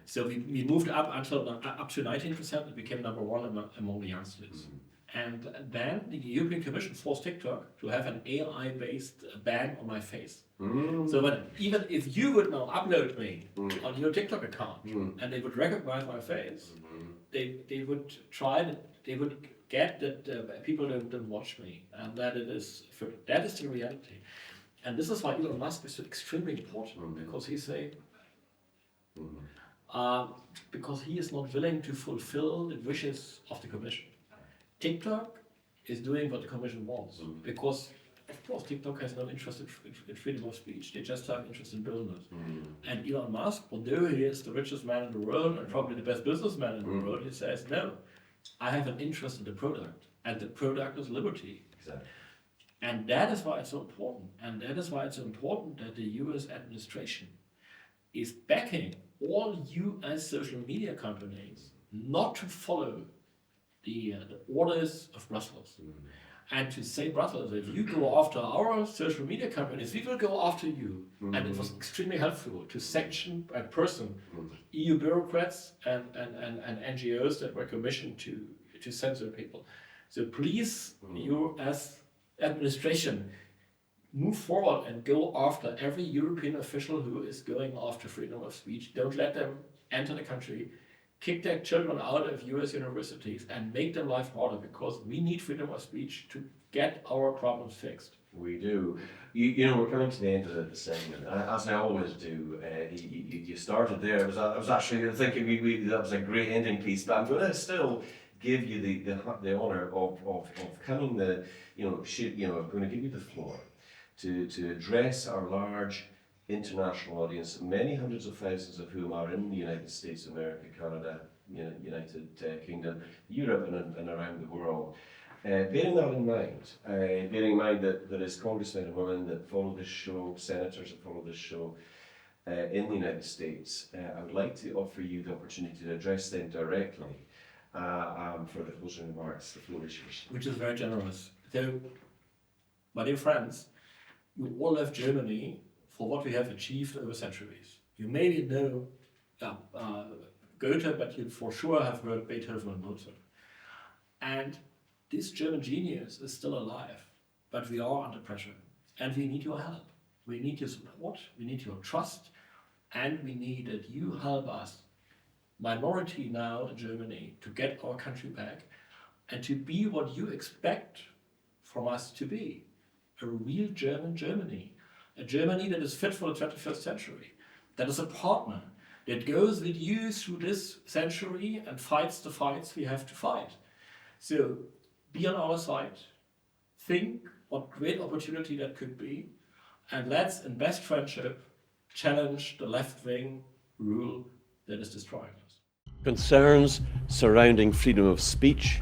So we moved up to 19%. It became number one among the youngsters. And then the European Commission forced TikTok to have an AI-based ban on my face. So that even if you would now upload me on your TikTok account and they would recognize my face, they would get that people don't watch me, and that that is the reality. And this is why Elon Musk is so extremely important, because because he is not willing to fulfill the wishes of the Commission. TikTok is doing what the Commission wants, because, of course, TikTok has no interest in freedom of speech. They just have interest in business. And Elon Musk, although he is the richest man in the world and probably the best businessman in the world, he says, no, I have an interest in the product, and the product is liberty. Exactly. And that is why it's so important. And that is why it's so important that the US administration is backing all US social media companies not to follow the orders of Brussels. And to say, Brussels, if you go after our social media companies, we will go after you. And it was extremely helpful to sanction by person EU bureaucrats and NGOs that were commissioned to censor people. So please, you as administration, move forward and go after every European official who is going after freedom of speech. Don't let them enter the country. Kick their children out of US universities and make their life harder, because we need freedom of speech to get our problems fixed. We do. You know, we're coming to the end of the segment. As I always do, you started there. I was actually thinking that was a great ending piece, but I'm going to still give you the honour of coming I'm going to give you the floor to address our large international audience, many hundreds of thousands of whom are in the United States of America, Canada, United Kingdom, Europe, and around the world. Bearing that in mind, bearing in mind that there is congressmen and women that follow this show, senators that follow this show in the United States, I would like to offer you the opportunity to address them directly for the closing remarks. The floor is yours. Which is very generous. So, my dear friends, we all love Germany for what we have achieved over centuries. You maybe know Goethe, but you for sure have heard Beethoven and Mozart. And this German genius is still alive, but we are under pressure, and we need your help. We need your support, we need your trust, and we need that you help us, minority now in Germany, to get our country back and to be what you expect from us to be, a real German Germany. A Germany that is fit for the 21st century, that is a partner, that goes with you through this century and fights the fights we have to fight. So be on our side, think what great opportunity that could be, and let's, in best friendship, challenge the left-wing rule that is destroying us. Concerns surrounding freedom of speech,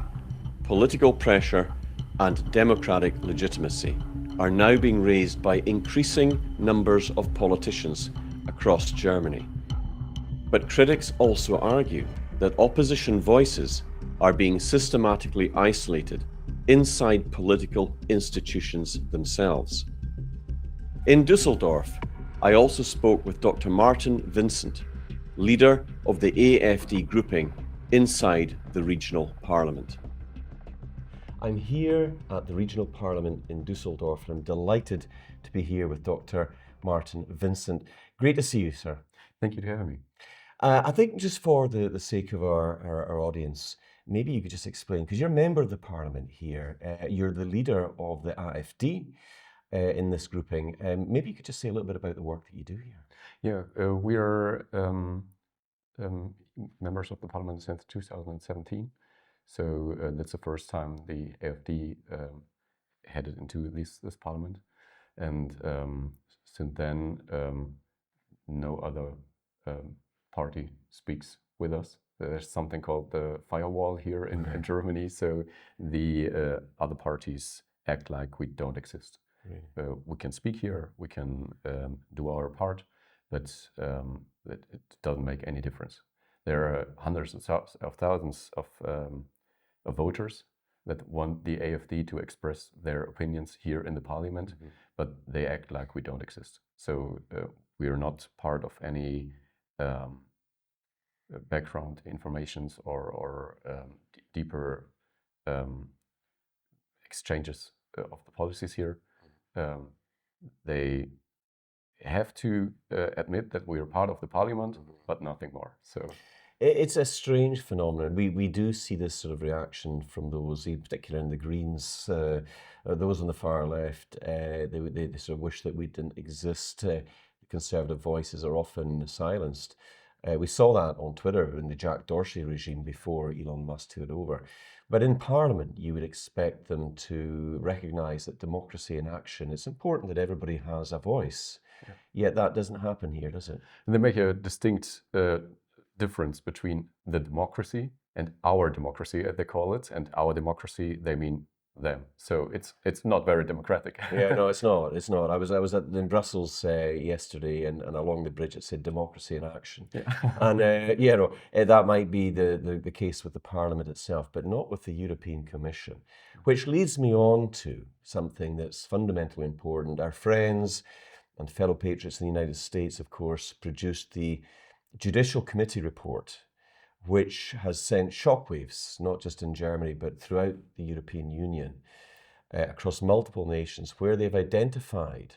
political pressure, and democratic legitimacy are now being raised by increasing numbers of politicians across Germany. But critics also argue that opposition voices are being systematically isolated inside political institutions themselves. In Düsseldorf, I also spoke with Dr. Martin Vincent, leader of the AfD grouping inside the regional parliament. I'm here at the Regional Parliament in Düsseldorf, and I'm delighted to be here with Dr. Martin Vincent. Great to see you, sir. Thank you for having me. I think just for the sake of our audience, maybe you could just explain, because you're a member of the Parliament here, you're the leader of the AfD in this grouping. Maybe you could just say a little bit about the work that you do here. Yeah, we are members of the Parliament since 2017. So that's the first time the AfD headed into this Parliament. And since then, no other party speaks with us. there's something called the firewall here in Germany. So the other parties act like we don't exist. We can speak here, we can do our part, but it doesn't make any difference. There are hundreds of thousands of voters that want the AfD to express their opinions here in the parliament, but they act like we don't exist. So we are not part of any background informations or deeper exchanges of the policies here. They have to admit that we are part of the parliament, but nothing more. So It's a strange phenomenon. We do see this sort of reaction from those, in particular in the Greens, those on the far left. They sort of wish that we didn't exist. The Conservative voices are often silenced. We saw that on Twitter in the Jack Dorsey regime before Elon Musk took it over. But in Parliament, you would expect them to recognise that democracy in action, it's important that everybody has a voice. Yet that doesn't happen here, does it? and they make a distinct difference between the democracy and our democracy, as they call it, and our democracy, they mean them. So it's not very democratic. Yeah, no, it's not. It's not. I was in Brussels yesterday, and along the bridge it said democracy in action. Yeah. And that might be the case with the Parliament itself, but not with the European Commission, which leads me on to something that's fundamentally important. Our friends and fellow patriots in the United States, of course, produced the Judicial Committee report, which has sent shockwaves, not just in Germany, but throughout the European Union, across multiple nations, where they've identified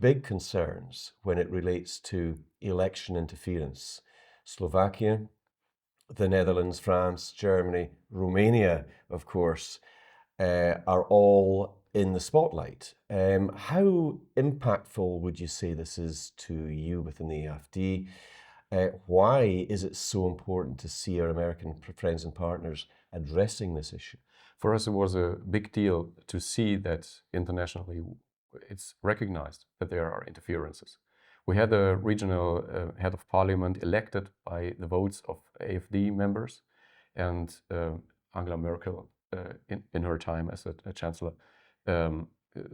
big concerns when it relates to election interference. Slovakia, the Netherlands, France, Germany, Romania, of course, are all in the spotlight. How impactful would you say this is to you within the AfD? Why is it so important to see our American friends and partners addressing this issue? For us, it was a big deal to see that internationally it's recognized that there are interferences. We had a regional head of parliament elected by the votes of AfD members, and Angela Merkel, in her time as a chancellor,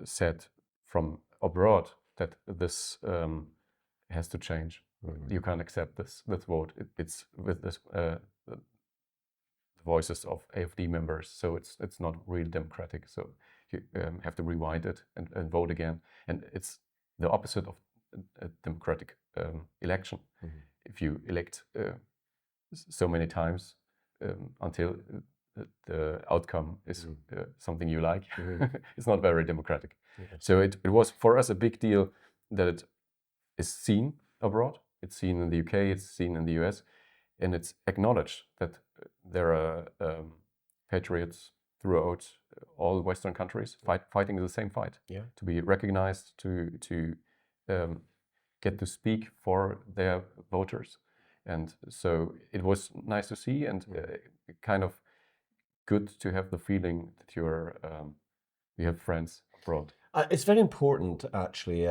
said from abroad that this has to change. You can't accept this vote. It's with this the voices of AfD members, so it's not really democratic. So you have to rewind it and vote again. And it's the opposite of a democratic election. If you elect so many times until the outcome is something you like, it's not very democratic. So it was for us a big deal that it is seen abroad. It's seen in the UK, it's seen in the US, and it's acknowledged that there are patriots throughout all Western countries fighting the same fight. To be recognized, to get to speak for their voters. And so it was nice to see, and kind of good to have the feeling that you have friends abroad. It's very important, actually.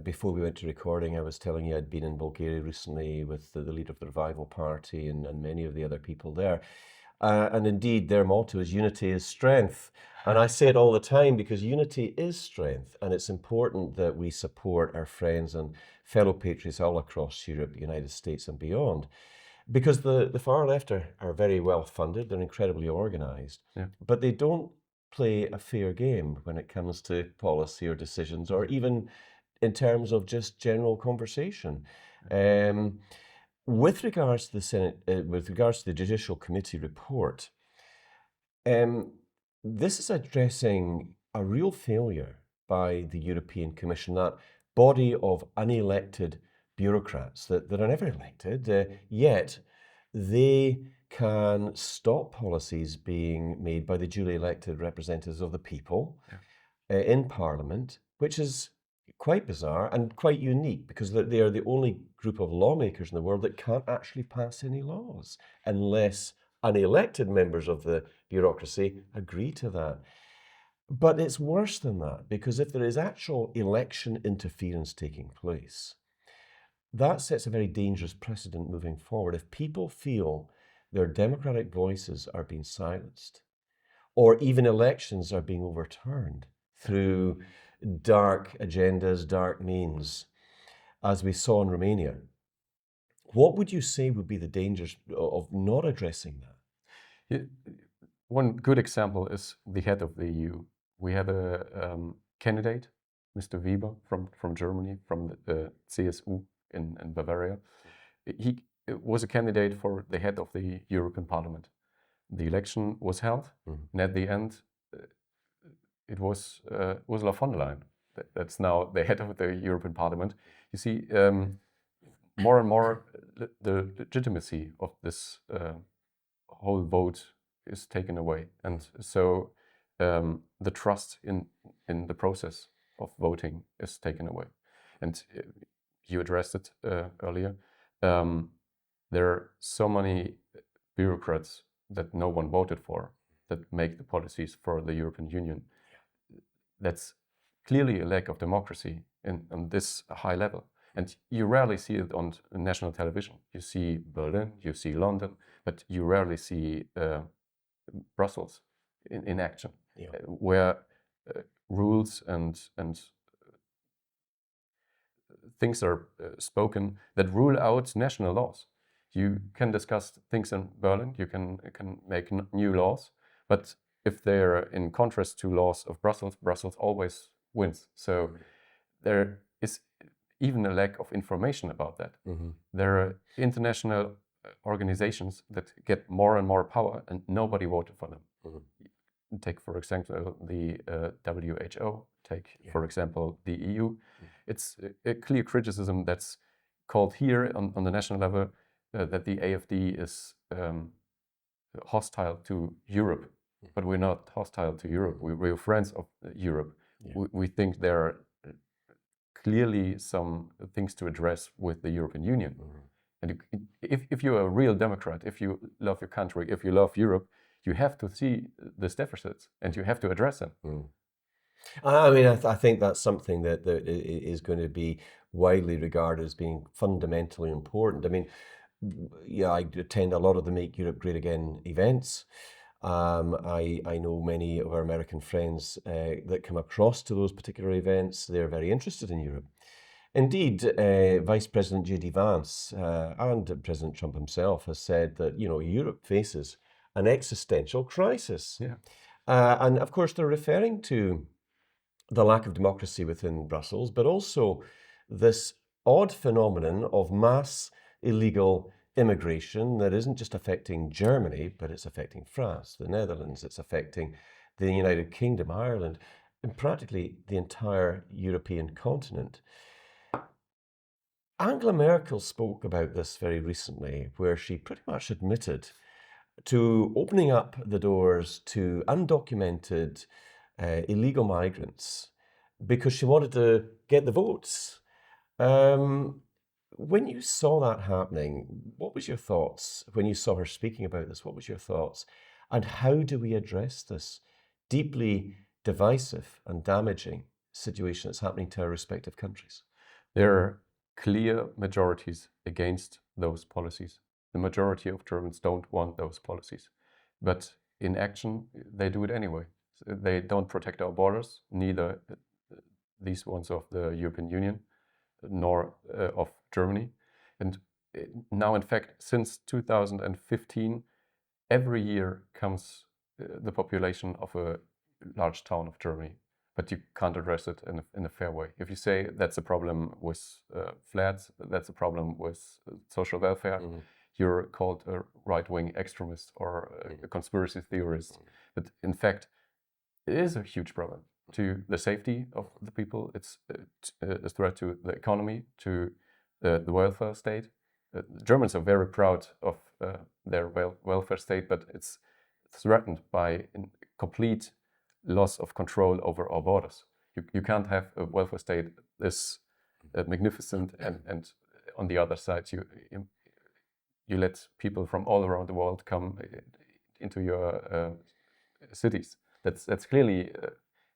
Before we went to recording, I was telling you I'd been in Bulgaria recently with the leader of the Revival Party and many of the other people there. And indeed, their motto is unity is strength. And I say it all the time because unity is strength. And it's important that we support our friends and fellow patriots all across Europe, the United States and beyond. Because the far left are very well funded, they're incredibly organized, but they don't play a fair game when it comes to policy or decisions, or even in terms of just general conversation. With regards to the Senate, with regards to the Judicial Committee report, this is addressing a real failure by the European Commission, that body of unelected bureaucrats that are never elected, yet they can stop policies being made by the duly elected representatives of the people in Parliament, which is quite bizarre and quite unique because they are the only group of lawmakers in the world that can't actually pass any laws unless unelected members of the bureaucracy agree to that. But it's worse than that, because if there is actual election interference taking place, that sets a very dangerous precedent moving forward. If people feel their democratic voices are being silenced, or even elections are being overturned through dark agendas, dark means, as we saw in Romania. What would you say would be the dangers of not addressing that? One good example is the head of the EU. We had a candidate, Mr. Weber from Germany, from the CSU in Bavaria. He was a candidate for the head of the European Parliament. The election was held, and at the end, it was Ursula von der Leyen. That's now the head of the European Parliament. You see, more and more the legitimacy of this whole vote is taken away, and so the trust in the process of voting is taken away. And you addressed it earlier. There are so many bureaucrats that no one voted for that make the policies for the European Union. That's clearly a lack of democracy on this high level. And you rarely see it on national television. You see Berlin, you see London, but you rarely see Brussels in action, where rules and things are spoken that rule out national laws. You can discuss things in Berlin, you can make new laws, but if they're in contrast to laws of Brussels, Brussels always wins. So there is even a lack of information about that. There are international organizations that get more and more power and nobody voted for them. Take, for example, the WHO, take, for example, the EU. It's a clear criticism that's called here on the national level that the AfD is hostile to Europe, but we're not hostile to Europe. We're friends of Europe. We think there are clearly some things to address with the European Union. And if you're a real Democrat, if you love your country, if you love Europe, you have to see the deficits and you have to address them. I mean, I think that's something that is going to be widely regarded as being fundamentally important. I mean, yeah, I attend a lot of the Make Europe Great Again events. I know many of our American friends that come across to those particular events. They're very interested in Europe. Indeed, Vice President J.D. Vance and President Trump himself has said that, Europe faces an existential crisis. And of course, they're referring to the lack of democracy within Brussels, but also this odd phenomenon of mass illegal immigration that isn't just affecting Germany, but it's affecting France, the Netherlands, it's affecting the United Kingdom, Ireland, and practically the entire European continent. Angela Merkel spoke about this very recently, where she pretty much admitted to opening up the doors to undocumented illegal migrants because she wanted to get the votes. When you saw that happening, what was your thoughts? When you saw her speaking about this, what was your thoughts? And how do we address this deeply divisive and damaging situation that's happening to our respective countries? There are clear majorities against those policies. The majority of Germans don't want those policies. But in action, they do it anyway. They don't protect our borders, neither these ones of the European Union, nor of Germany. And now, in fact, since 2015, every year comes the population of a large town of Germany, but you can't address it in a fair way. If you say that's a problem with flats, that's a problem with social welfare, you're called a right-wing extremist or a conspiracy theorist. But in fact, it is a huge problem to the safety of the people. It's a threat to the economy, to the welfare state. Germans are very proud of their welfare state, but it's threatened by complete loss of control over our borders. You can't have a welfare state this magnificent and on the other side you let people from all around the world come into your cities. That's clearly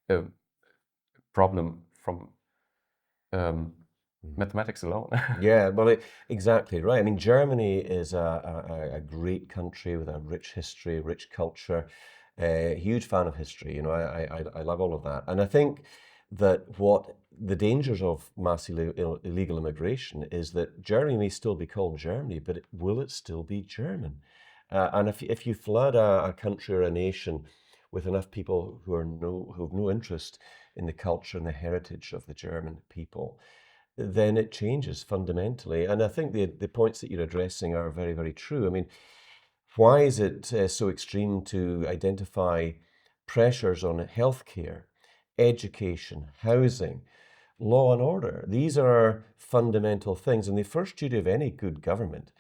a problem from mathematics alone. Yeah, well, exactly right. I mean, Germany is a great country with a rich history, rich culture. Huge fan of history. You know, I love all of that, and I think that what the dangers of mass illegal immigration is that Germany may still be called Germany, but will it still be German? And if you flood a country or a nation with enough people who have no interest in the culture and the heritage of the German people, then it changes fundamentally. And I think the points that you're addressing are very, very true. I mean, why is it so extreme to identify pressures on healthcare, education, housing, law and order? These are fundamental things. And the first duty of any good government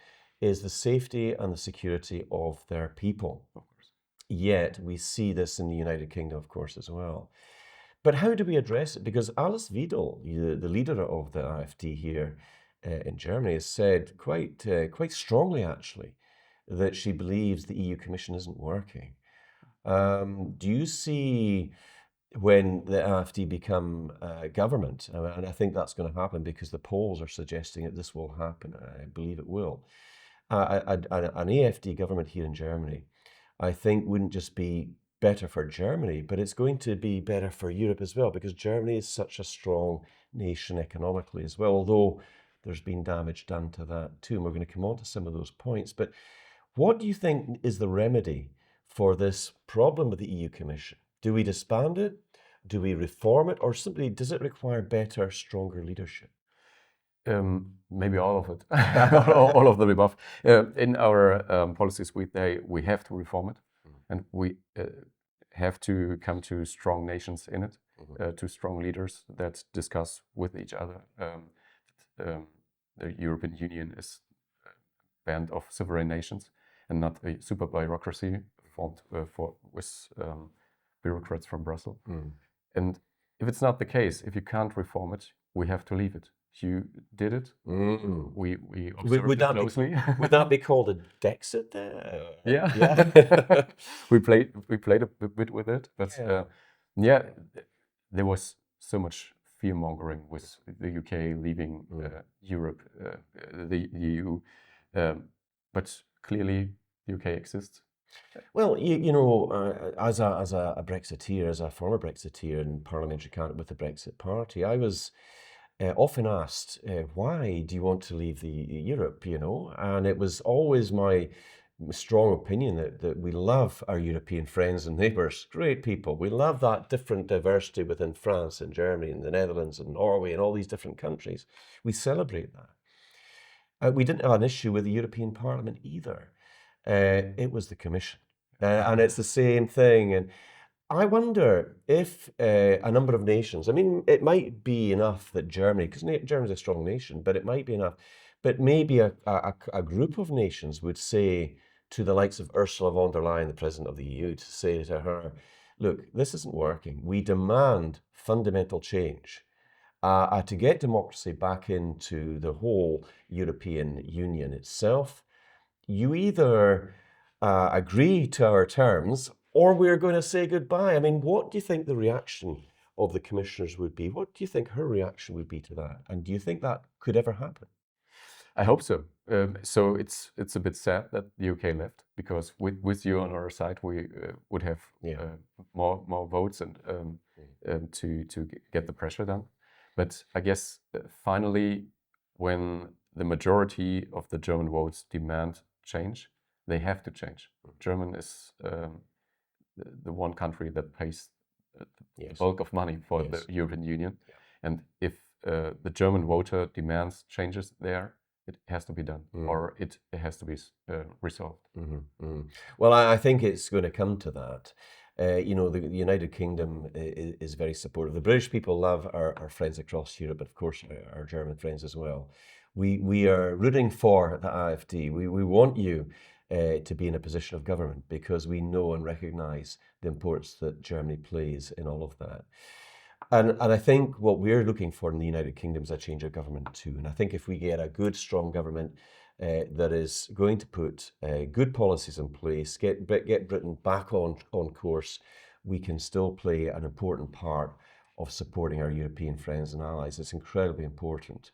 is the safety and the security of their people. Of course. Yet we see this in the United Kingdom, of course, as well. But how do we address it? Because Alice Weidel, the leader of the AfD here in Germany, has said quite strongly, actually, that she believes the EU Commission isn't working. Do you see when the AfD become government, and I think that's going to happen because the polls are suggesting that this will happen, I believe it will, an AfD government here in Germany, I think wouldn't just be better for Germany, but it's going to be better for Europe as well, because Germany is such a strong nation economically as well, although there's been damage done to that too. And we're going to come on to some of those points. But what do you think is the remedy for this problem with the EU Commission? Do we disband it? Do we reform it? Or simply, does it require better, stronger leadership? Maybe all of it, all of the above. In our policies, we have to reform it, and we have to come to strong nations in it, to strong leaders that discuss with each other. The European Union is a band of sovereign nations and not a super bureaucracy formed with bureaucrats from Brussels. And if it's not the case, if you can't reform it, we have to leave it. You did it. We observed it closely. Would that be called a Dexit there? Yeah. we played a bit with it, but there was so much fear mongering with the UK leaving Europe, the EU, but clearly the UK exists. Well, you know, as a Brexiteer, as a former Brexiteer and parliamentary candidate with the Brexit Party, I was often asked, why do you want to leave the Europe, you know? And it was always my strong opinion that we love our European friends and neighbours, great people. We love that different diversity within France and Germany and the Netherlands and Norway and all these different countries. We celebrate that. We didn't have an issue with the European Parliament either. It was the Commission. And it's the same thing. And I wonder if a number of nations, I mean, it might be enough that Germany, because Germany's a strong nation, but it might be enough, but maybe a group of nations would say to the likes of Ursula von der Leyen, the President of the EU, to say to her, look, this isn't working. We demand fundamental change. To get democracy back into the whole European Union itself, you either agree to our terms or we're going to say goodbye. I mean, what do you think the reaction of the commissioners would be? What do you think her reaction would be to that? And do you think that could ever happen? I hope so. So it's a bit sad that the UK left, because with you on our side, we would have more votes and to get the pressure down. But I guess finally, when the majority of the German votes demand change, they have to change. Germany is the one country that pays the bulk of money for the European Union. And if the German voter demands changes there, it has to be done, or it has to be resolved. Well, I think it's going to come to that. You know, the United Kingdom is very supportive. The British people love our friends across Europe, but of course our German friends as well. We are rooting for the AfD. We want you to be in a position of government, because we know and recognise the importance that Germany plays in all of that. And I think what we're looking for in the United Kingdom is a change of government too. And I think if we get a good, strong government that is going to put good policies in place, get Britain back on course, we can still play an important part of supporting our European friends and allies. It's incredibly important.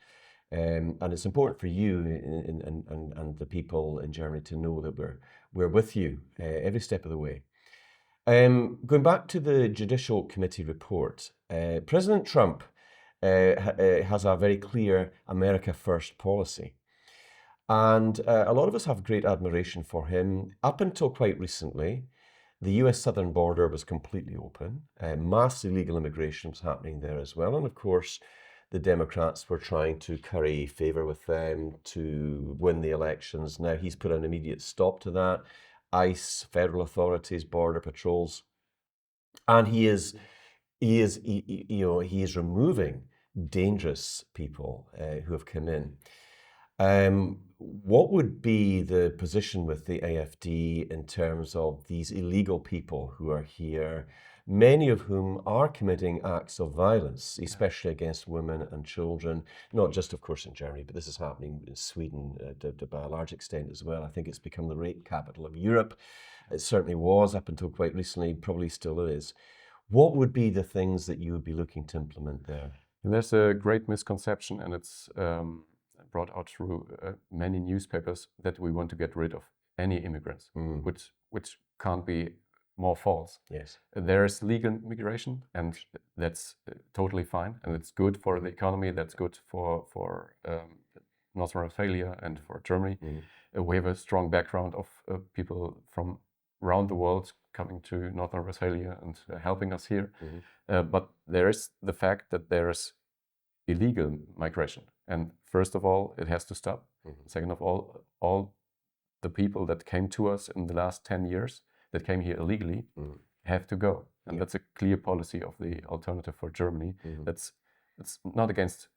And it's important for you and the people in Germany to know that we're with you every step of the way. Going back to the Judicial Committee report, President Trump has a very clear America First policy. And a lot of us have great admiration for him. Up until quite recently, the US southern border was completely open. Mass illegal immigration was happening there as well. And of course, the Democrats were trying to curry favor with them to win the elections. Now he's put an immediate stop to that. ICE, federal authorities, border patrols, and he is removing dangerous people who have come in. What would be the position with the AfD in terms of these illegal people who are here, many of whom are committing acts of violence, especially against women and children, not just, of course, in Germany, but this is happening in Sweden by a large extent as well. I think it's become the rape capital of Europe. It certainly was up until quite recently, probably still is. What would be the things that you would be looking to implement there? And there's a great misconception, and it's brought out through many newspapers, that we want to get rid of any immigrants, which can't be more false. Yes. There's legal migration, and that's totally fine, and it's good for the economy. That's good for North Rhine-Westphalia and for Germany. We have a strong background of people from around the world coming to North Rhine-Westphalia and helping us here. But there is the fact that there is illegal migration, and first of all, it has to stop. Second of all the people that came to us in the last 10 years that came here illegally have to go, and that's a clear policy of the Alternative for Germany. It's not against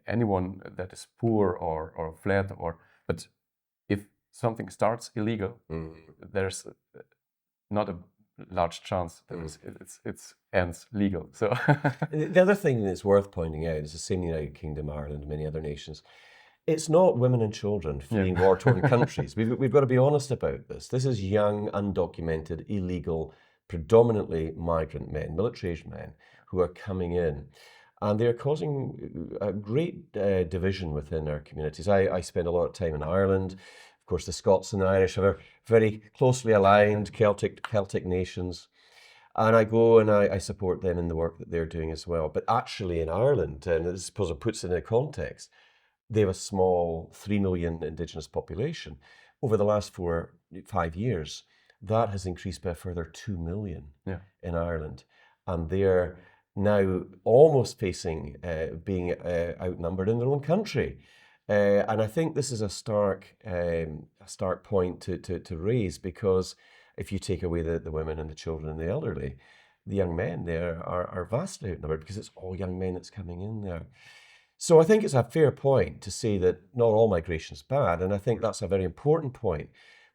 anyone that is poor or fled, but if something starts illegal, there's not a large chance that it ends legal. So the other thing that's worth pointing out is the same in the United Kingdom, Ireland, and many other nations. It's not women and children fleeing war-torn countries. We've got to be honest about this. This is young, undocumented, illegal, predominantly migrant men, military-aged men, who are coming in. And they're causing a great division within our communities. I spend a lot of time in Ireland. Of course, the Scots and the Irish are very closely aligned, Celtic nations. And I go and I support them in the work that they're doing as well. But actually in Ireland, and I suppose it puts it in a context, they have a small 3 million Indigenous population. Over the last 4 or 5 years, that has increased by a further 2 million in Ireland. And they're now almost facing being outnumbered in their own country. And I think this is a stark point to raise, because if you take away the women and the children and the elderly, the young men there are vastly outnumbered, because it's all young men that's coming in there. So I think it's a fair point to say that not all migration is bad, and I think that's a very important point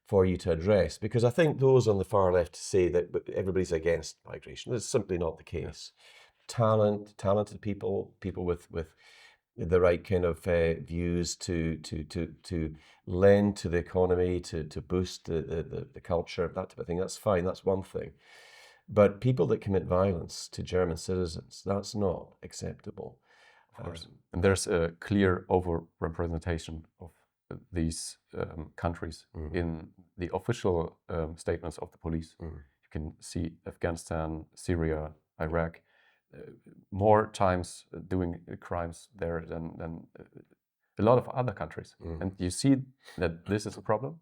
for you to address, because I think those on the far left say that everybody's against migration. That's simply not the case. Talented people with the right kind of views to lend to the economy, to boost the culture, that type of thing, that's fine, that's one thing. But people that commit violence to German citizens, that's not acceptable. Of course. And there's a clear overrepresentation of these countries in the official statements of the police. You can see Afghanistan, Syria, Iraq, more times doing crimes there than a lot of other countries. And you see that this is a problem,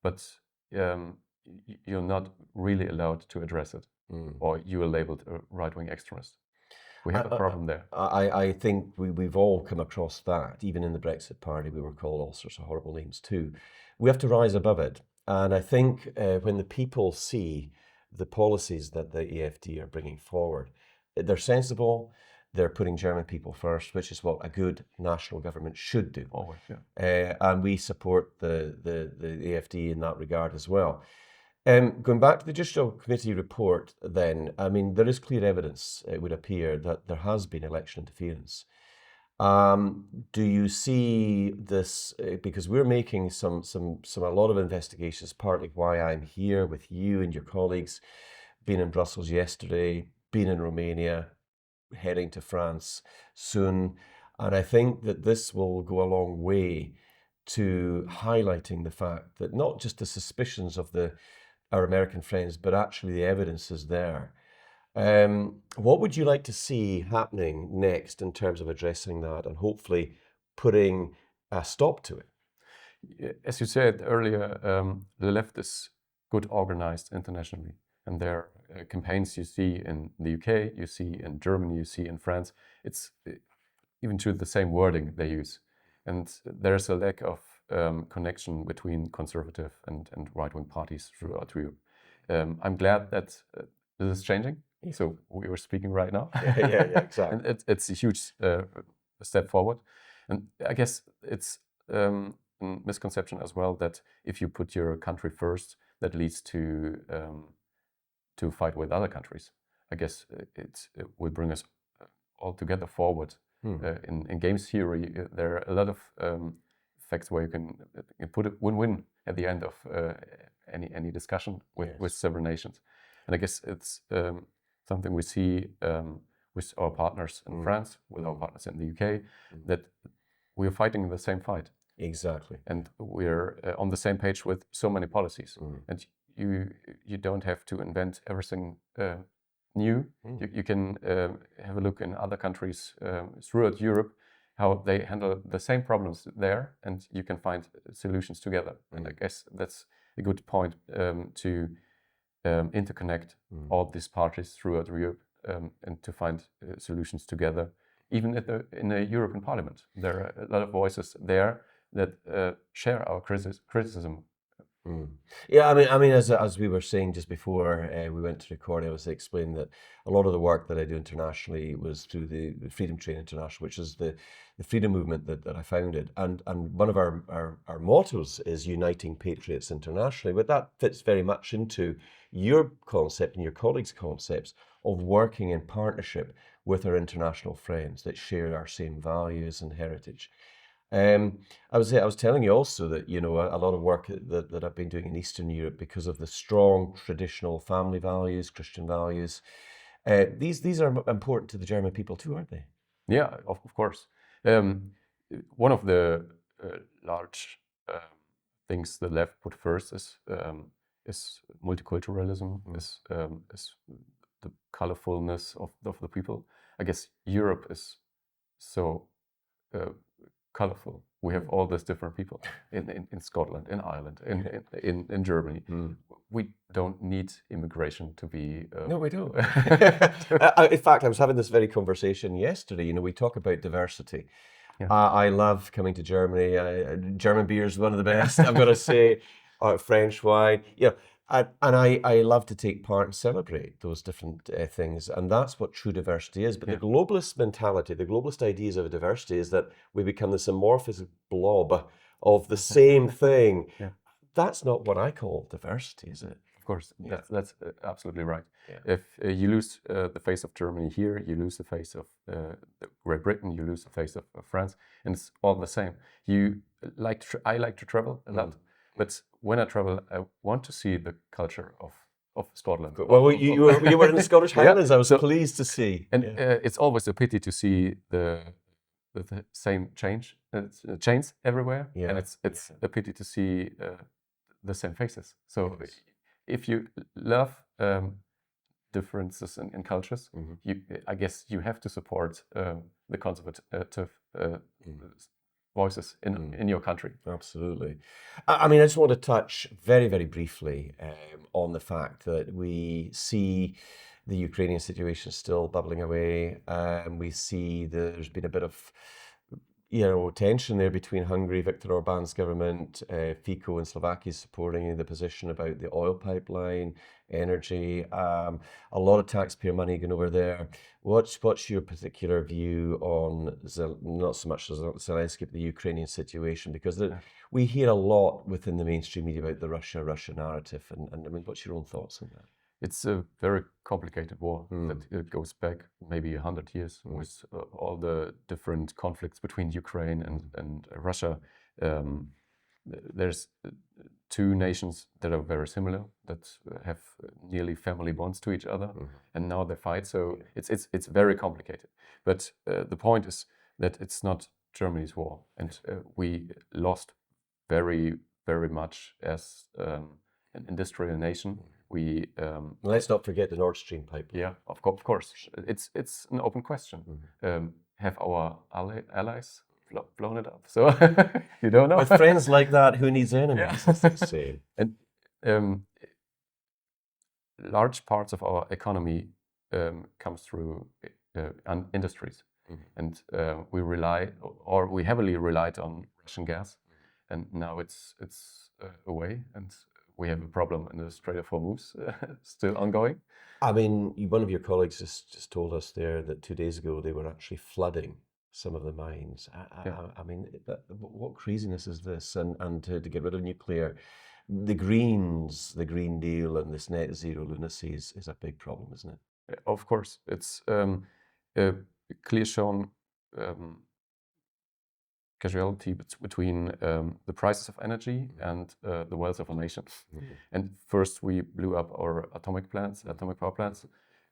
but you're not really allowed to address it, or you are labeled a right-wing extremist. We have a problem there. I think we've all come across that. Even in the Brexit Party, we were called all sorts of horrible names too. We have to rise above it. And I think when the people see the policies that the AfD are bringing forward, they're sensible, they're putting German people first, which is what a good national government should do. Always, yeah. And we support the AfD in that regard as well. Going back to the Judicial Committee report then, I mean, there is clear evidence, it would appear, that there has been election interference. Do you see this, because we're making a lot of investigations, partly why I'm here with you and your colleagues, being in Brussels yesterday, being in Romania. heading to France soon. And I think that this will go a long way to highlighting the fact that not just the suspicions of our American friends, but actually the evidence is there. What would you like to see happening next in terms of addressing that and hopefully putting a stop to it? As you said earlier, the left is good organized internationally, and their campaigns you see in the UK, you see in Germany, you see in France. It's even to the same wording they use, and there's a lack of connection between conservative and right-wing parties throughout Europe. I'm glad that this is changing. So we were speaking right now. Yeah, exactly. And it's a huge step forward, and I guess it's misconception as well that if you put your country first, that leads to fight with other countries. I guess it will bring us all together forward. In games theory, there are a lot of facts where you can put a win-win at the end of any discussion with several nations. And I guess it's something we see with our partners in France, with our partners in the UK, that we're fighting the same fight. Exactly. And we're on the same page with so many policies. And you don't have to invent everything new. You can have a look in other countries throughout Europe, how they handle the same problems there, and you can find solutions together. And I guess that's a good point to interconnect all these parties throughout Europe and to find solutions together. Even in the European Parliament, there are a lot of voices there that share our criticism. Yeah, I mean, as we were saying just before we went to record, I was explaining that a lot of the work that I do internationally was through the Freedom Train International, which is the freedom movement that I founded, and one of our mottos is uniting patriots internationally. But that fits very much into your concept and your colleagues' concepts of working in partnership with our international friends that share our same values and heritage. I was telling you also that, you know, a lot of work that I've been doing in Eastern Europe because of the strong traditional family values, Christian values. These are important to the German people too, aren't they? Yeah, of course. One of the large things the left put first is multiculturalism, is the colorfulness of the people. I guess Europe is so colorful. We have all these different people in Scotland, in Ireland, in Germany. We don't need immigration to be... No, we don't. In fact, I was having this very conversation yesterday. You know, we talk about diversity. Yeah. I love coming to Germany. German beer is one of the best, I've got to say. French wine. Yeah. And I love to take part and celebrate those different things. And that's what true diversity is. But the globalist mentality, the globalist ideas of diversity is that we become this amorphous blob of the same thing. That's not what I call diversity, is it? Of course, that's absolutely right. Yeah. If you lose the face of Germany here, you lose the face of Great Britain, you lose the face of France, and it's all the same. I like to travel a lot. But when I travel, I want to see the culture of Scotland. Well, you were in the Scottish Highlands. I was pleased to see. And it's always a pity to see the same chains everywhere. Yeah. And it's a pity to see the same faces. So if you love differences in cultures, I guess you have to support the conservative voices in your country. Absolutely. I mean, I just want to touch very, very briefly on the fact that we see the Ukrainian situation still bubbling away. We see there's been a bit of, tension there between Hungary, Viktor Orban's government, Fico in Slovakia supporting the position about the oil pipeline, energy, a lot of taxpayer money going over there. What's your particular view on, not so much Zelensky, but the Ukrainian situation? Because we hear a lot within the mainstream media about the Russia narrative. And I mean, what's your own thoughts on that? It's a very complicated war that goes back maybe 100 years with all the different conflicts between Ukraine and Russia. there's two nations that are very similar, that have nearly family bonds to each other, and now they fight. So it's very complicated. But the point is that it's not Germany's war, and we lost very, very much as an industrial nation. We Let's not forget the Nord Stream pipeline. yeah, of course, it's an open question. Have our allies blown it up? So you don't know. With friends like that, who needs enemies, as they say. And large parts of our economy comes through industries, and we heavily relied on Russian gas, and now it's away, and we have a problem in the Strait of Hormuz still ongoing. I mean, one of your colleagues just told us there that 2 days ago they were actually flooding some of the mines. I mean, what craziness is this? And to get rid of nuclear, the Greens, the Green Deal, and this net zero lunacy is a big problem, isn't it? Of course, it's clear shown causality between the prices of energy and the wealth of a nation. And first we blew up our atomic power plants,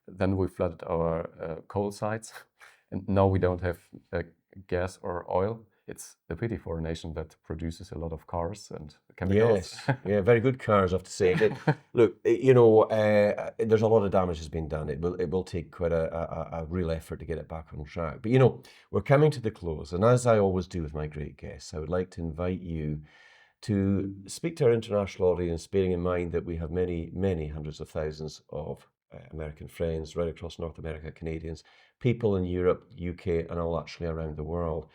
then we flooded our coal sites, and now we don't have gas or oil. It's a pity for a nation that produces a lot of cars and chemicals. Yes, yeah, very good cars, I have to say. But look, you know, there's a lot of damage has been done. It will take quite a real effort to get it back on track. But you know, we're coming to the close, and as I always do with my great guests, I would like to invite you to speak to our international audience, bearing in mind that we have many, many hundreds of thousands of American friends right across North America, Canadians, people in Europe, UK, and all actually around the world.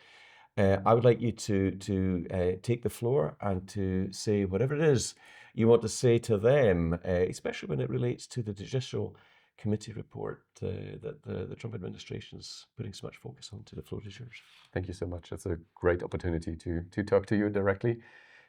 I would like you to take the floor and to say whatever it is you want to say to them, especially when it relates to the Judicial Committee report that the Trump administration is putting so much focus on. To the floor is yours. Thank you so much. It's a great opportunity to talk to you directly.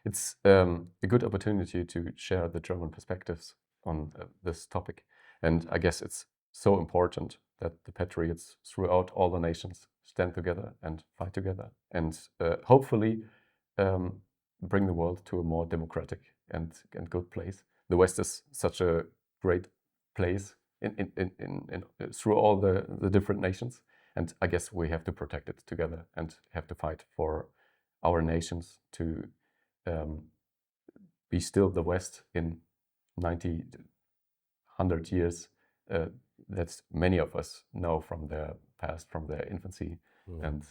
It's a good opportunity to share the German perspectives on this topic. And I guess it's so important that the patriots throughout all the nations stand together and fight together, and hopefully bring the world to a more democratic and good place. The West is such a great place in through all the different nations, and I guess we have to protect it together and have to fight for our nations to be still the West in 90, 100 years. That many of us know from their past, from their infancy, and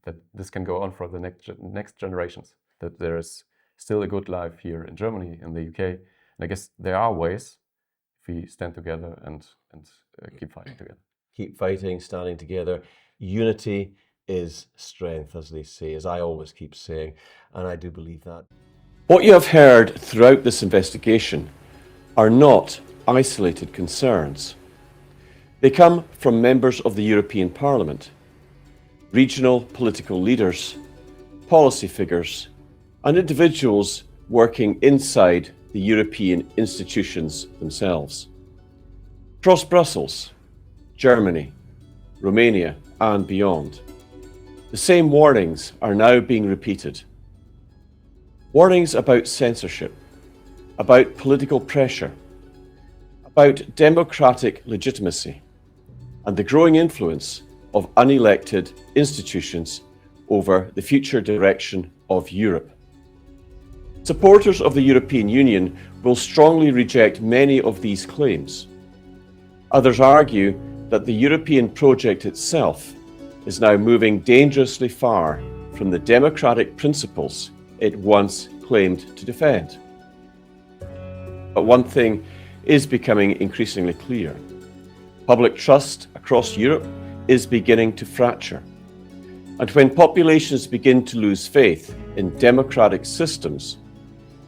that this can go on for the next generations. That there is still a good life here in Germany, in the UK, and I guess there are ways if we stand together and keep fighting together. Keep fighting, standing together. Unity is strength, as they say, as I always keep saying, and I do believe that. What you have heard throughout this investigation are not isolated concerns. They come from members of the European Parliament, regional political leaders, policy figures, and individuals working inside the European institutions themselves. Across Brussels, Germany, Romania, and beyond, the same warnings are now being repeated. Warnings about censorship, about political pressure, about democratic legitimacy, and the growing influence of unelected institutions over the future direction of Europe. Supporters of the European Union will strongly reject many of these claims. Others argue that the European project itself is now moving dangerously far from the democratic principles it once claimed to defend. But one thing is becoming increasingly clear. Public trust across Europe is beginning to fracture. And when populations begin to lose faith in democratic systems,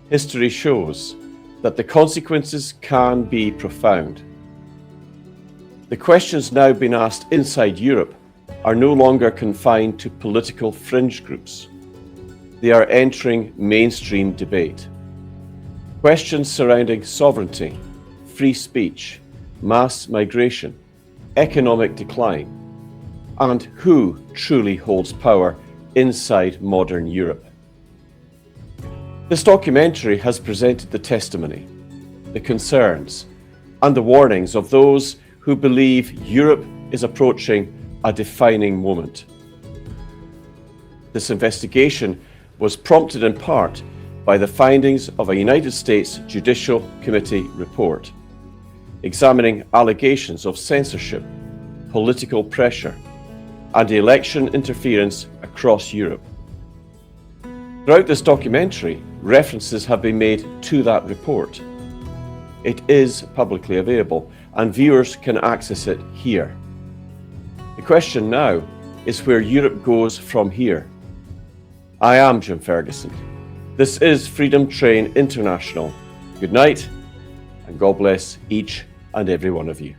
history shows that the consequences can be profound. The questions now being asked inside Europe are no longer confined to political fringe groups. They are entering mainstream debate. Questions surrounding sovereignty, free speech, mass migration, economic decline, and who truly holds power inside modern Europe. This documentary has presented the testimony, the concerns, and the warnings of those who believe Europe is approaching a defining moment. This investigation was prompted in part by the findings of a United States Judicial Committee report, examining allegations of censorship, political pressure, and election interference across Europe. Throughout this documentary, references have been made to that report. It is publicly available, and viewers can access it here. The question now is where Europe goes from here. I am Jim Ferguson. This is Freedom Train International. Good night, and God bless each and every one of you.